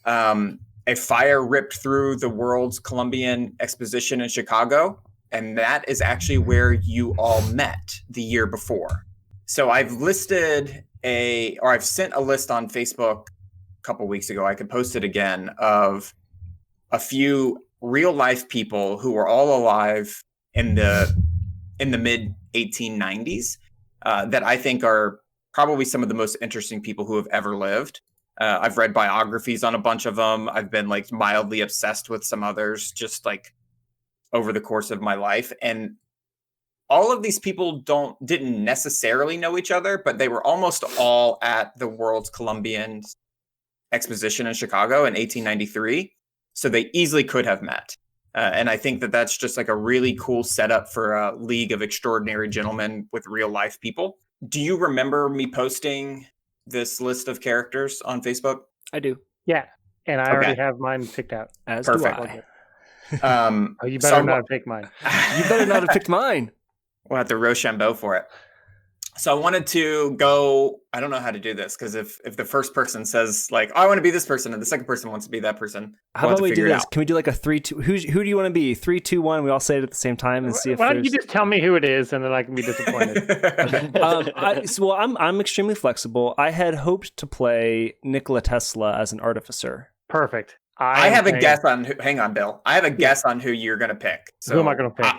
A fire ripped through the World's Columbian Exposition in Chicago, and that is actually where you all met the year before. So I've sent a list on Facebook a couple weeks ago. I could post it again of a few real life people who were all alive in the mid 1890s that I think are probably some of the most interesting people who have ever lived. I've read biographies on a bunch of them. I've been like mildly obsessed with some others just like over the course of my life. And all of these people didn't necessarily know each other, but they were almost all at the World's Columbian Exposition in Chicago in 1893. So they easily could have met. And I think that that's just like a really cool setup for a league of extraordinary gentlemen with real life people. Do you remember me posting this list of characters on Facebook? I do. Yeah, and I already have mine picked out. As Perfect. do I. Oh, you better not pick mine. You better not have picked mine. We'll have to Rochambeau for it. So I wanted to go, I don't know how to do this, because if the first person says like, oh, I want to be this person, and the second person wants to be that person, how about we do this? Can we do like a 3-2? Who do you want to be? 3-2-1. We all say it at the same time and see if. Why don't you just tell me who it is, and then I can be disappointed. I'm extremely flexible. I had hoped to play Nikola Tesla as an artificer. Perfect. I have a guess on who. Hang on, Bill. I have a guess on who you're going to pick. So who am I going to pick?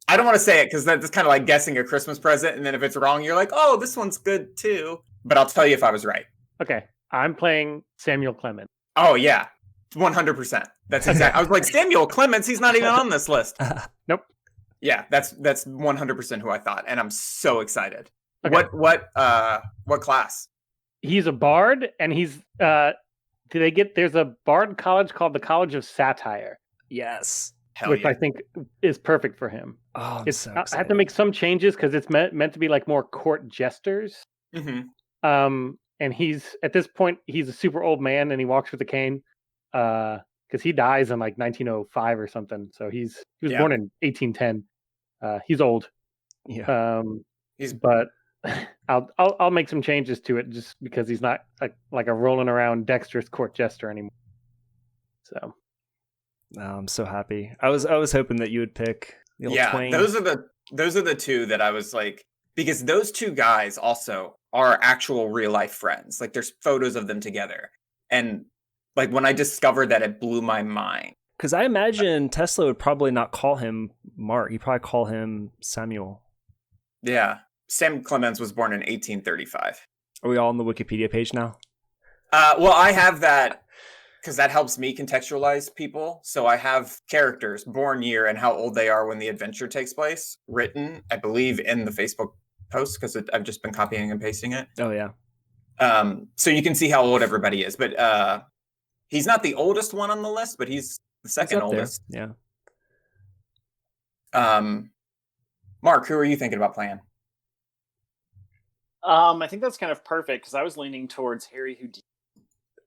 I don't want to say it because that's kind of like guessing a Christmas present. And then if it's wrong, you're like, oh, this one's good too. But I'll tell you if I was right. Okay. I'm playing Samuel Clemens. Oh, yeah. 100%. That's exactly. I was like, Samuel Clemens, he's not even on this list. Nope. Yeah, that's 100% who I thought. And I'm so excited. Okay. What class? He's a bard, and he's there's a bard college called the College of Satire. Yes. Which I think is perfect for him. Oh, I have to make some changes because it's meant to be like more court jesters. Mm-hmm. And he's at this point he's a super old man and he walks with a cane. Because he dies in like 1905 or something. So he was born in 1810. He's old. Yeah. But I'll make some changes to it just because he's not like a rolling around dexterous court jester anymore. So. Oh, I'm so happy. I was hoping that you would pick the old Twain. Those are the two that I was like, because those two guys also are actual real life friends. Like there's photos of them together. And like when I discovered that, it blew my mind. Because I imagine Tesla would probably not call him Mark. He'd probably call him Samuel. Yeah. Sam Clemens was born in 1835. Are we all on the Wikipedia page now? Well, I have that because that helps me contextualize people. So I have characters, born year, and how old they are when the adventure takes place, written, I believe, in the Facebook post because I've just been copying and pasting it. Oh, yeah. So you can see how old everybody is. But he's not the oldest one on the list, but he's the second oldest. There. Yeah. Mark, who are you thinking about playing? I think that's kind of perfect because I was leaning towards Harry Houdini.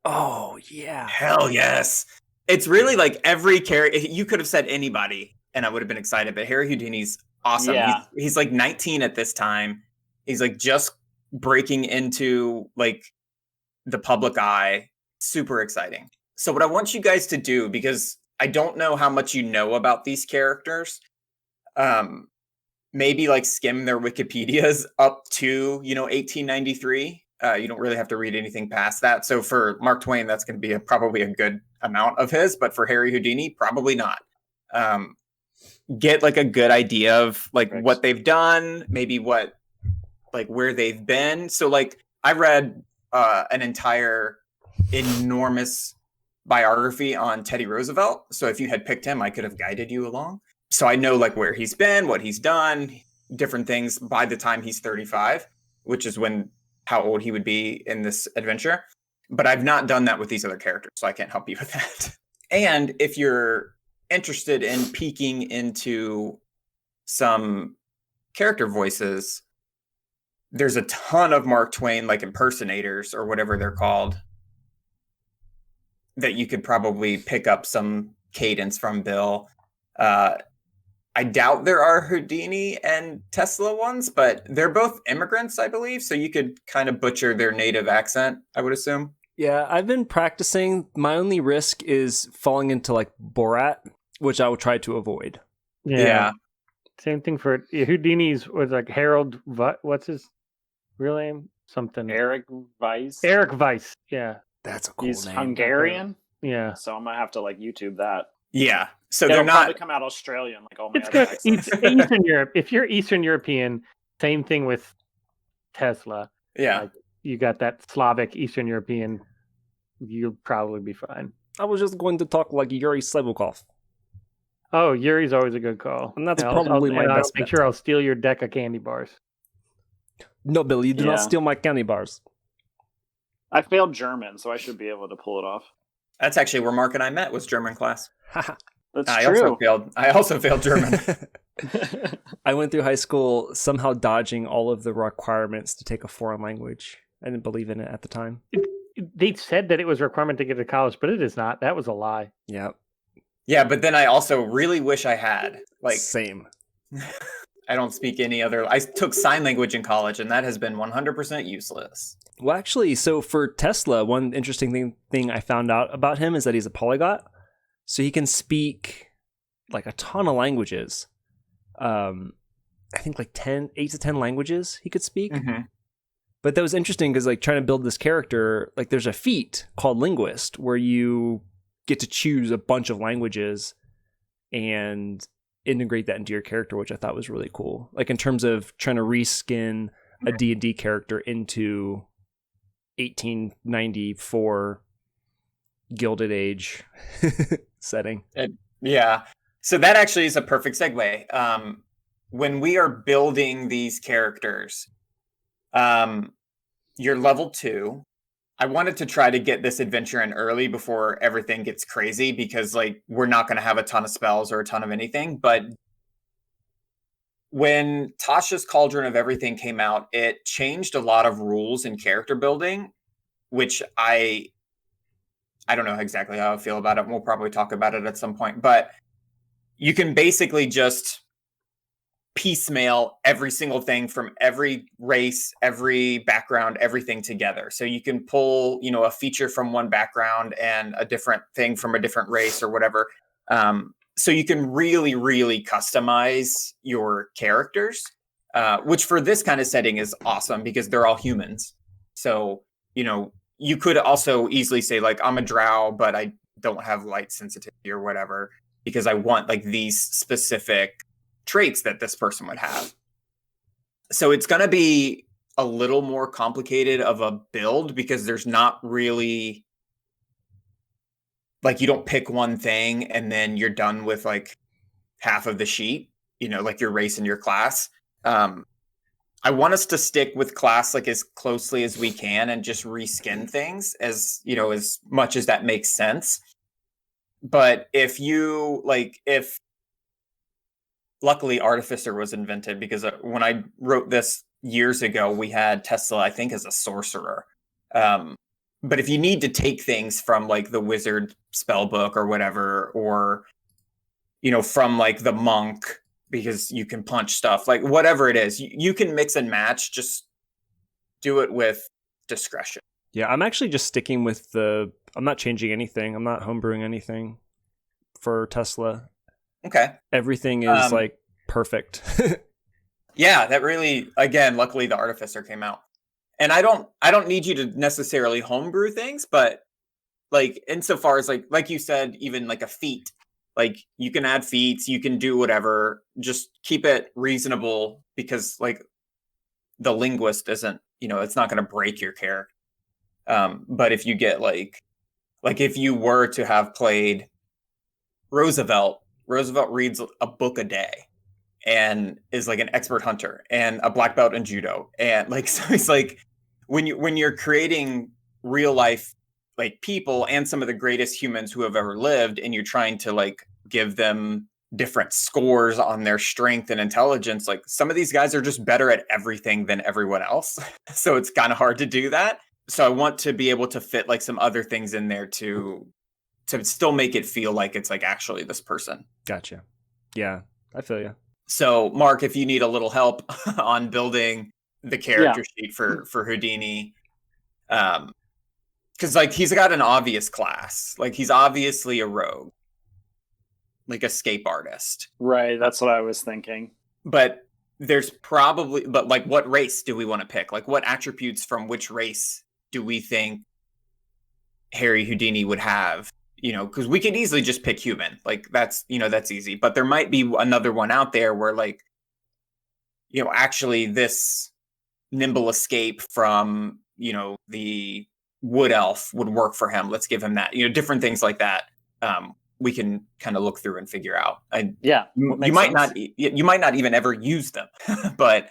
Oh, yeah. Hell yes. It's really like every character. You could have said anybody and I would have been excited, but Harry Houdini's awesome. Yeah. He's like 19 at this time. He's like just breaking into like the public eye. Super exciting. So what I want you guys to do, because I don't know how much you know about these characters, maybe like skim their Wikipedias up to, 1893. You don't really have to read anything past that. So for Mark Twain, that's going to be probably a good amount of his, but for Harry Houdini, probably not. Get like a good idea of like what they've done, maybe where they've been. So like I read an entire enormous biography on Teddy Roosevelt. So if you had picked him, I could have guided you along. So I know like where he's been, what he's done, different things by the time he's 35, which is how old he would be in this adventure. But I've not done that with these other characters, so I can't help you with that. And if you're interested in peeking into some character voices, there's a ton of Mark Twain like impersonators or whatever they're called that you could probably pick up some cadence from Bill. I doubt there are Houdini and Tesla ones, but they're both immigrants, I believe. So you could kind of butcher their native accent, I would assume. Yeah, I've been practicing. My only risk is falling into like Borat, which I will try to avoid. Yeah. Same thing for Houdini's was like Harold. What's his real name? Something. Eric Weiss. Eric Weiss. Yeah. That's a cool He's name. Hungarian. Yeah. So I'm gonna have to like YouTube that. Yeah. So It'll they're probably not. come out Australian, like all my It's other good. accents. It's Eastern Europe. If you're Eastern European, same thing with Tesla. Yeah. Like, you got that Slavic Eastern European, you'll probably be fine. I was just going to talk like Yuri Slevukov. Oh, Yuri's always a good call. And that's I'll- probably my and I'll best make bet. sure I'll steal your deck of candy bars. No, Billy, you do Yeah. not steal my candy bars. I failed German, so I should be able to pull it off. That's actually where Mark and I met, was German class. That's I true. also failed German. I went through high school somehow dodging all of the requirements to take a foreign language. I didn't believe in it at the time. They said that it was a requirement to get to college, but it is not. That was a lie. Yeah, Yeah, but then I also really wish I had. Like, same. I don't speak any other. I took sign language in college, and that has been 100% useless. Well, actually, so for Tesla, one interesting thing I found out about him is that he's a polyglot. So he can speak like a ton of languages. I think like 8 to 10 languages he could speak. Mm-hmm. But that was interesting because like trying to build this character, like there's a feat called Linguist where you get to choose a bunch of languages and integrate that into your character, which I thought was really cool. Like in terms of trying to reskin a D&D character into 1894 Gilded Age setting. Yeah. So that actually is a perfect segue. When we are building these characters, you're level 2. I wanted to try to get this adventure in early before everything gets crazy because like we're not going to have a ton of spells or a ton of anything. But when Tasha's Cauldron of Everything came out, it changed a lot of rules in character building, which I don't know exactly how I feel about it. We'll probably talk about it at some point, but you can basically just piecemeal every single thing from every race, every background, everything together. So you can pull, a feature from one background and a different thing from a different race or whatever. So you can really, really customize your characters, which for this kind of setting is awesome because they're all humans. So, you could also easily say like, I'm a drow, but I don't have light sensitivity or whatever, because I want like these specific traits that this person would have. So it's going to be a little more complicated of a build because there's not really like, you don't pick one thing and then you're done with like half of the sheet, like your race and your class. I want us to stick with class like as closely as we can and just reskin things as much as that makes sense. But if luckily Artificer was invented because when I wrote this years ago, we had Tesla, I think, as a sorcerer. But if you need to take things from like the wizard spell book or whatever, or, from like the monk, because you can punch stuff, like whatever it is, you can mix and match, just do it with discretion. Yeah, I'm actually just sticking with I'm not changing anything. I'm not homebrewing anything for Tesla. Okay. Everything is like perfect. Yeah, that really, again, luckily the Artificer came out. And I don't need you to necessarily homebrew things, but like insofar as like you said, even like a feat, like you can add feats, you can do whatever, just keep it reasonable because like the linguist isn't, it's not going to break your character. But if you get like if you were to have played Roosevelt reads a book a day and is like an expert hunter and a black belt in judo. And like, so it's like when you're creating real life, like people and some of the greatest humans who have ever lived, and you're trying to like give them different scores on their strength and intelligence. Like some of these guys are just better at everything than everyone else. So it's kind of hard to do that. So I want to be able to fit like some other things in there to still make it feel like it's like actually this person. Gotcha. Yeah, I feel you. So Mark, if you need a little help on building the character sheet for Houdini, because like he's got an obvious class. Like he's obviously a rogue, like escape artist. Right, that's what I was thinking. But like what race do we want to pick? Like what attributes from which race do we think Harry Houdini would have? You know, because we could easily just pick human. Like that's easy. But there might be another one out there where like, you know, actually this nimble escape from, you know, the wood elf would work for him. Let's give him that. You know, different things like that. We can kind of look through and figure out. You might not even ever use them, but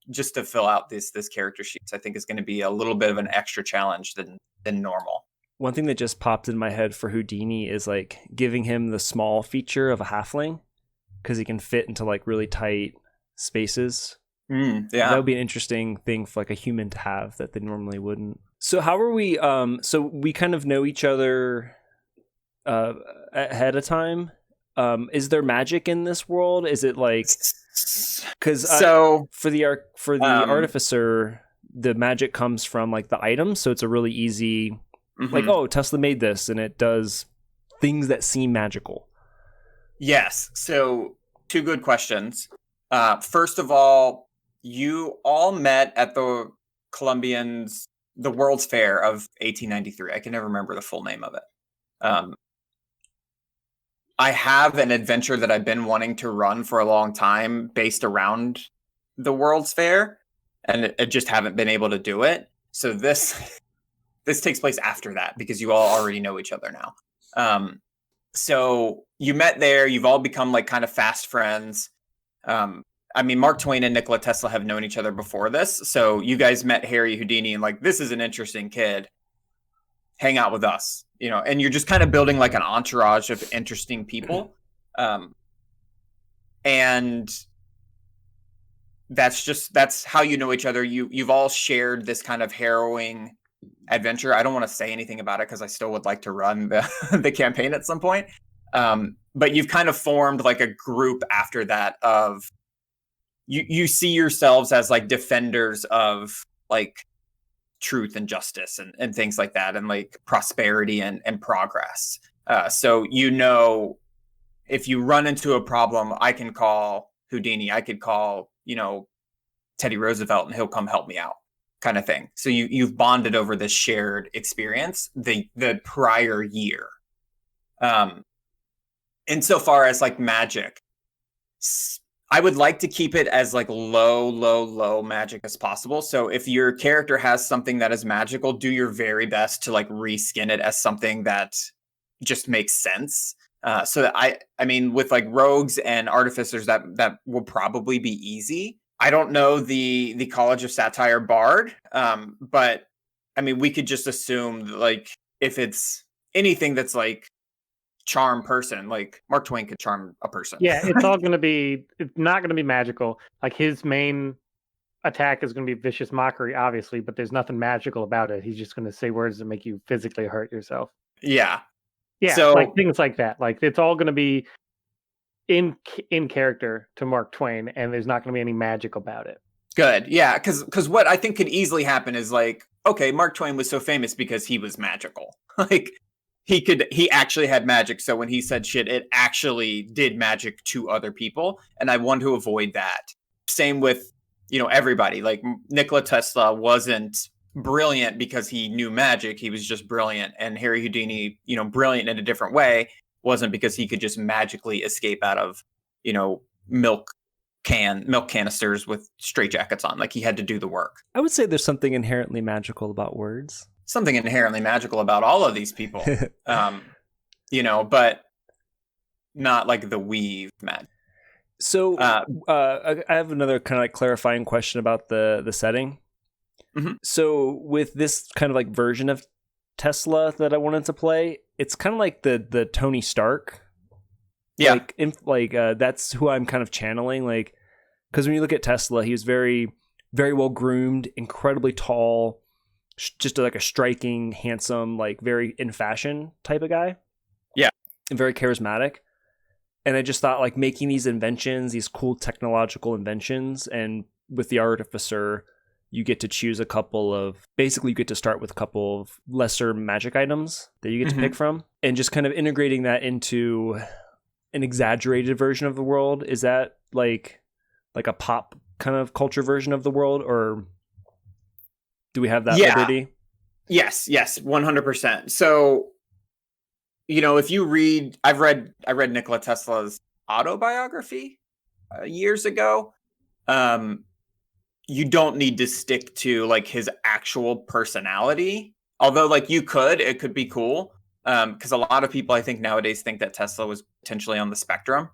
just to fill out this character sheets, I think is going to be a little bit of an extra challenge than normal. One thing that just popped in my head for Houdini is like giving him the small feature of a halfling, because he can fit into like really tight spaces. Yeah, that would be an interesting thing for like a human to have that they normally wouldn't. So how are we? So we kind of know each other ahead of time. Is there magic in this world? Is it like, because for the artificer, the magic comes from like the items, so it's a really easy like, oh, Tesla made this and it does things that seem magical. Yes. So 2 good questions. First of all, you all met at the World's Fair of 1893. I can never remember the full name of it. I have an adventure that I've been wanting to run for a long time based around the World's Fair, and I just haven't been able to do it. So this takes place after that because you all already know each other now. So you met there. You've all become like kind of fast friends. I mean, Mark Twain and Nikola Tesla have known each other before this. So you guys met Harry Houdini and like, this is an interesting kid. Hang out with us, you know, and you're just kind of building like an entourage of interesting people. And that's how you know each other. You've all shared this kind of harrowing adventure. I don't want to say anything about it because I still would like to run the campaign at some point. But you've kind of formed like a group after that of you see yourselves as like defenders of like truth and justice and things like that, and like prosperity and progress. So, you know, if you run into a problem, I can call Houdini. I could call, you know, Teddy Roosevelt and he'll come help me out, kind of thing. So you've bonded over this shared experience the prior year. Insofar as like magic, I would like to keep it as like low magic as possible. So if your character has something that is magical, do your very best to like reskin it as something that just makes sense. So that I mean, with like rogues and artificers, that will probably be easy. I don't know the College of Satire Bard, but I mean, we could just assume that, like, if it's anything that's like charm person, like Mark Twain could charm a person. Yeah, it's not going to be magical. Like his main attack is going to be vicious mockery, obviously, but there's nothing magical about it. He's just going to say words that make you physically hurt yourself. Yeah. Yeah, so, like things like that. Like it's all going to be in character to Mark Twain, and there's not going to be any magic about it. Good. Yeah, because what I think could easily happen is like, okay, Mark Twain was so famous because he was magical. Like he actually had magic. So when he said shit, it actually did magic to other people. And I want to avoid that. Same with, you know, everybody. Like Nikola Tesla wasn't brilliant because he knew magic. He was just brilliant. And Harry Houdini, you know, brilliant in a different way, wasn't because he could just magically escape out of, you know, milk canisters with straitjackets on. Like he had to do the work. I would say there's something inherently magical about words. Something inherently magical about all of these people. You know, but not like the weave magic. So I have another kind of like clarifying question about the setting. Mm-hmm. So with this kind of like version of Tesla that I wanted to play, it's kind of like the Tony Stark Yeah. That's who I'm kind of channeling. Like, because when you look at Tesla, he was very, very well groomed, incredibly tall, just like a striking, handsome, like very in fashion type of guy. Yeah. And very charismatic. And I just thought like making these inventions, these cool technological inventions, and with the artificer, you get to choose a couple of, basically you get to start with a couple of lesser magic items that you get to pick from, and just kind of integrating that into an exaggerated version of the world. Is that like a pop kind of culture version of the world, or do we have that liberty? Yes, 100%. So, if you read, I read Nikola Tesla's autobiography years ago. You don't need to stick to like his actual personality, although like it could be cool. Because a lot of people I think nowadays think that Tesla was potentially on the spectrum.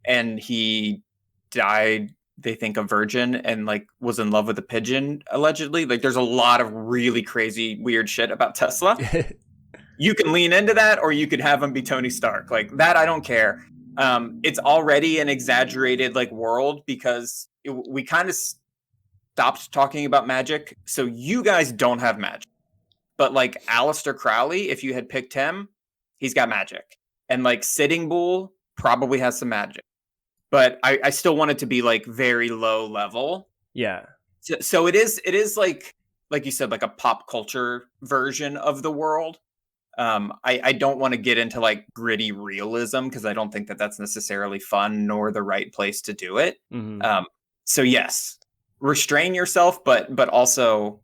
And he died, they think, a virgin, and like was in love with a pigeon, allegedly. Like there's a lot of really crazy, weird shit about Tesla. You can lean into that, or you could have him be Tony Stark. Like that, I don't care. It's already an exaggerated like world because we kind of stopped talking about magic. So you guys don't have magic. But like Aleister Crowley, if you had picked him, he's got magic. And like Sitting Bull probably has some magic. But I still want it to be like very low level. Yeah. So it is like you said, like a pop culture version of the world. I don't want to get into like gritty realism because I don't think that that's necessarily fun nor the right place to do it. So yes, restrain yourself, but also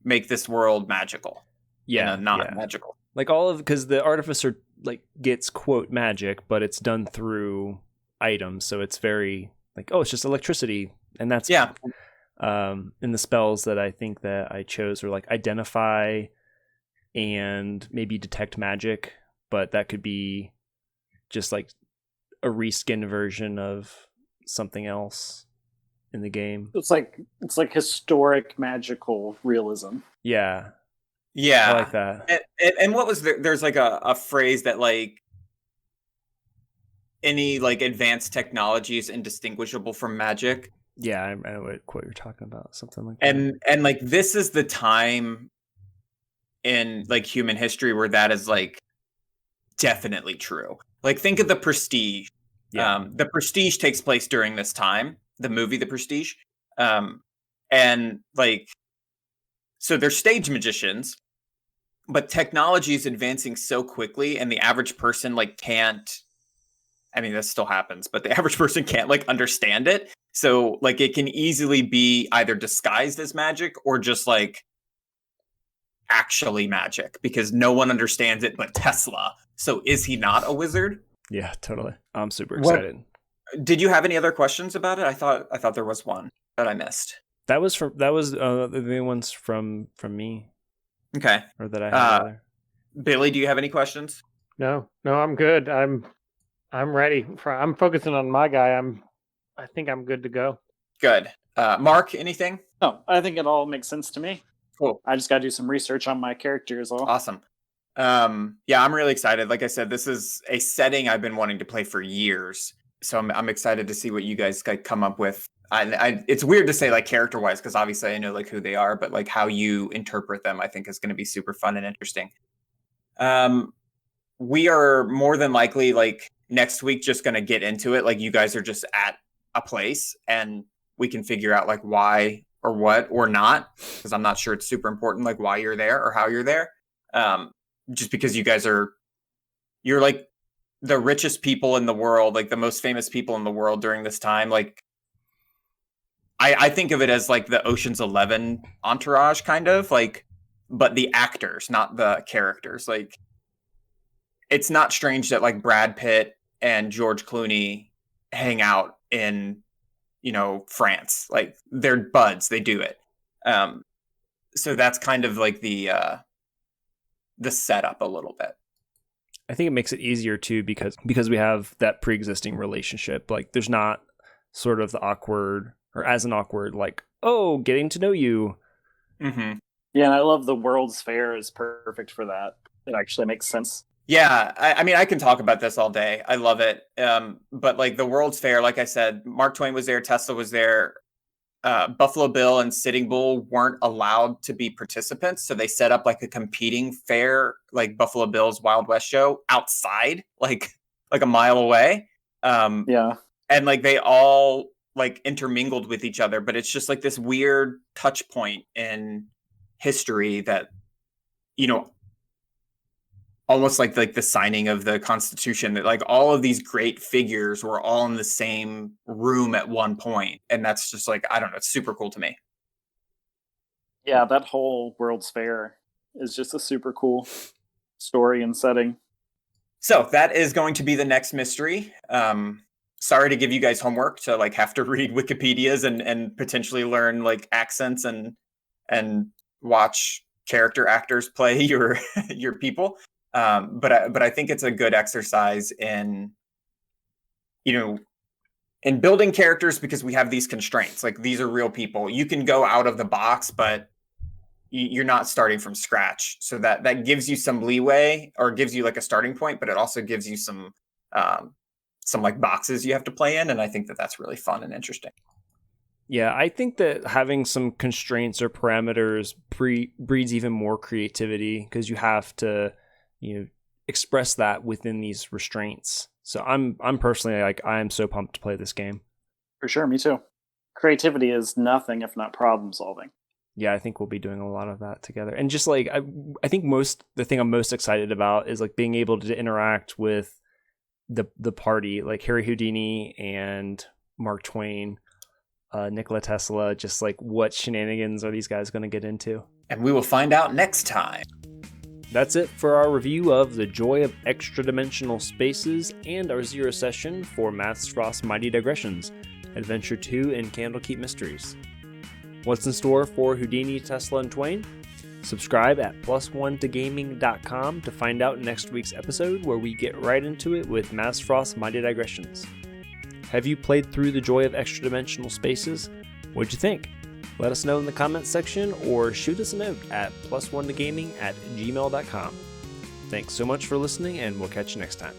make this world magical. Yeah, not magical. Like because the artificer like gets quote magic, but it's done through items, so it's very like, oh, it's just electricity, and that's in the spells that I think that I chose were like identify and maybe detect magic, but that could be just like a reskinned version of something else in the game. It's like historic magical realism. Yeah. I like that. And what was there's like a phrase that like any like advanced technology is indistinguishable from magic. Yeah, I know what you're talking about. Something like that. And like this is the time in like human history where that is like definitely true. Like think of The Prestige. The Prestige takes place during this time, the movie The Prestige. And like, so they're stage magicians, but technology is advancing so quickly and the average person like can't, I mean, this still happens, but the average person can't like understand it. So like it can easily be either disguised as magic or just like actually magic because no one understands it but Tesla. So is he not a wizard? Yeah, totally. I'm super excited. Did you have any other questions about it? I thought there was one that I missed. That was the ones from me. Okay. Or that I had there. Billy, do you have any questions? No, I'm good. I'm ready. I'm focusing on my guy. I think I'm good to go. Good. Mark, anything? No, I think it all makes sense to me. Cool. I just got to do some research on my character as well. Awesome. Yeah, I'm really excited. Like I said, this is a setting I've been wanting to play for years. So I'm excited to see what you guys come up with. It's weird to say like character wise, because obviously I know like who they are, but like how you interpret them, I think is going to be super fun and interesting. We are more than likely like next week just going to get into it. Like you guys are just at a place and we can figure out like why or what or not, because I'm not sure it's super important like why you're there or how you're there. Just because you're like the richest people in the world, like the most famous people in the world during this time. Like I think of it as like the Ocean's 11 entourage kind of like, but the actors, not the characters. Like it's not strange that like Brad Pitt and George Clooney hang out in, France. Like they're buds, they do it. So that's kind of like the setup a little bit. I think it makes it easier too because we have that pre-existing relationship. Like there's not sort of the awkward or as an awkward like, oh, getting to know you. Mm-hmm. Yeah, and I love the World's Fair is perfect for that. It actually makes sense. Yeah, I mean, I can talk about this all day. I love it. But like the World's Fair, like I said, Mark Twain was there, Tesla was there. Buffalo Bill and Sitting Bull weren't allowed to be participants, so they set up like a competing fair, like Buffalo Bill's Wild West show, outside, like a mile away. Yeah. And like they all like intermingled with each other, but it's just like this weird touch point in history that, you know, almost like the signing of the Constitution, that like all of these great figures were all in the same room at one point, and that's just like, I don't know, it's super cool to me. Yeah, that whole World's Fair is just a super cool story and setting. So that is going to be the next mystery. Sorry to give you guys homework to like have to read Wikipedias and potentially learn like accents and watch character actors play your people. But I think it's a good exercise in, you know, in building characters, because we have these constraints. Like, these are real people. You can go out of the box, but you're not starting from scratch. So that gives you some leeway, or gives you like a starting point, but it also gives you some like boxes you have to play in. And I think that that's really fun and interesting. Yeah, I think that having some constraints or parameters breeds even more creativity, because you have to, you know, express that within these restraints. So I'm personally like, I am so pumped to play this game. For sure, me too. Creativity is nothing if not problem solving. Yeah, I think we'll be doing a lot of that together. And just like, I think the thing I'm most excited about is like being able to interact with the party, like Harry Houdini and Mark Twain, Nikola Tesla. Just like, what shenanigans are these guys going to get into? And we will find out next time. That's it for our review of The Joy of Extradimensional Spaces and our Zero session for Maths Frost Mighty Digressions, Adventure 2 in Candlekeep Mysteries. What's in store for Houdini, Tesla, and Twain? Subscribe at +1togaming.com to find out next week's episode, where we get right into it with Maths Frost Mighty Digressions. Have you played through The Joy of Extradimensional Spaces? What'd you think? Let us know in the comments section, or shoot us a note at +1togaming@gmail.com. Thanks so much for listening, and we'll catch you next time.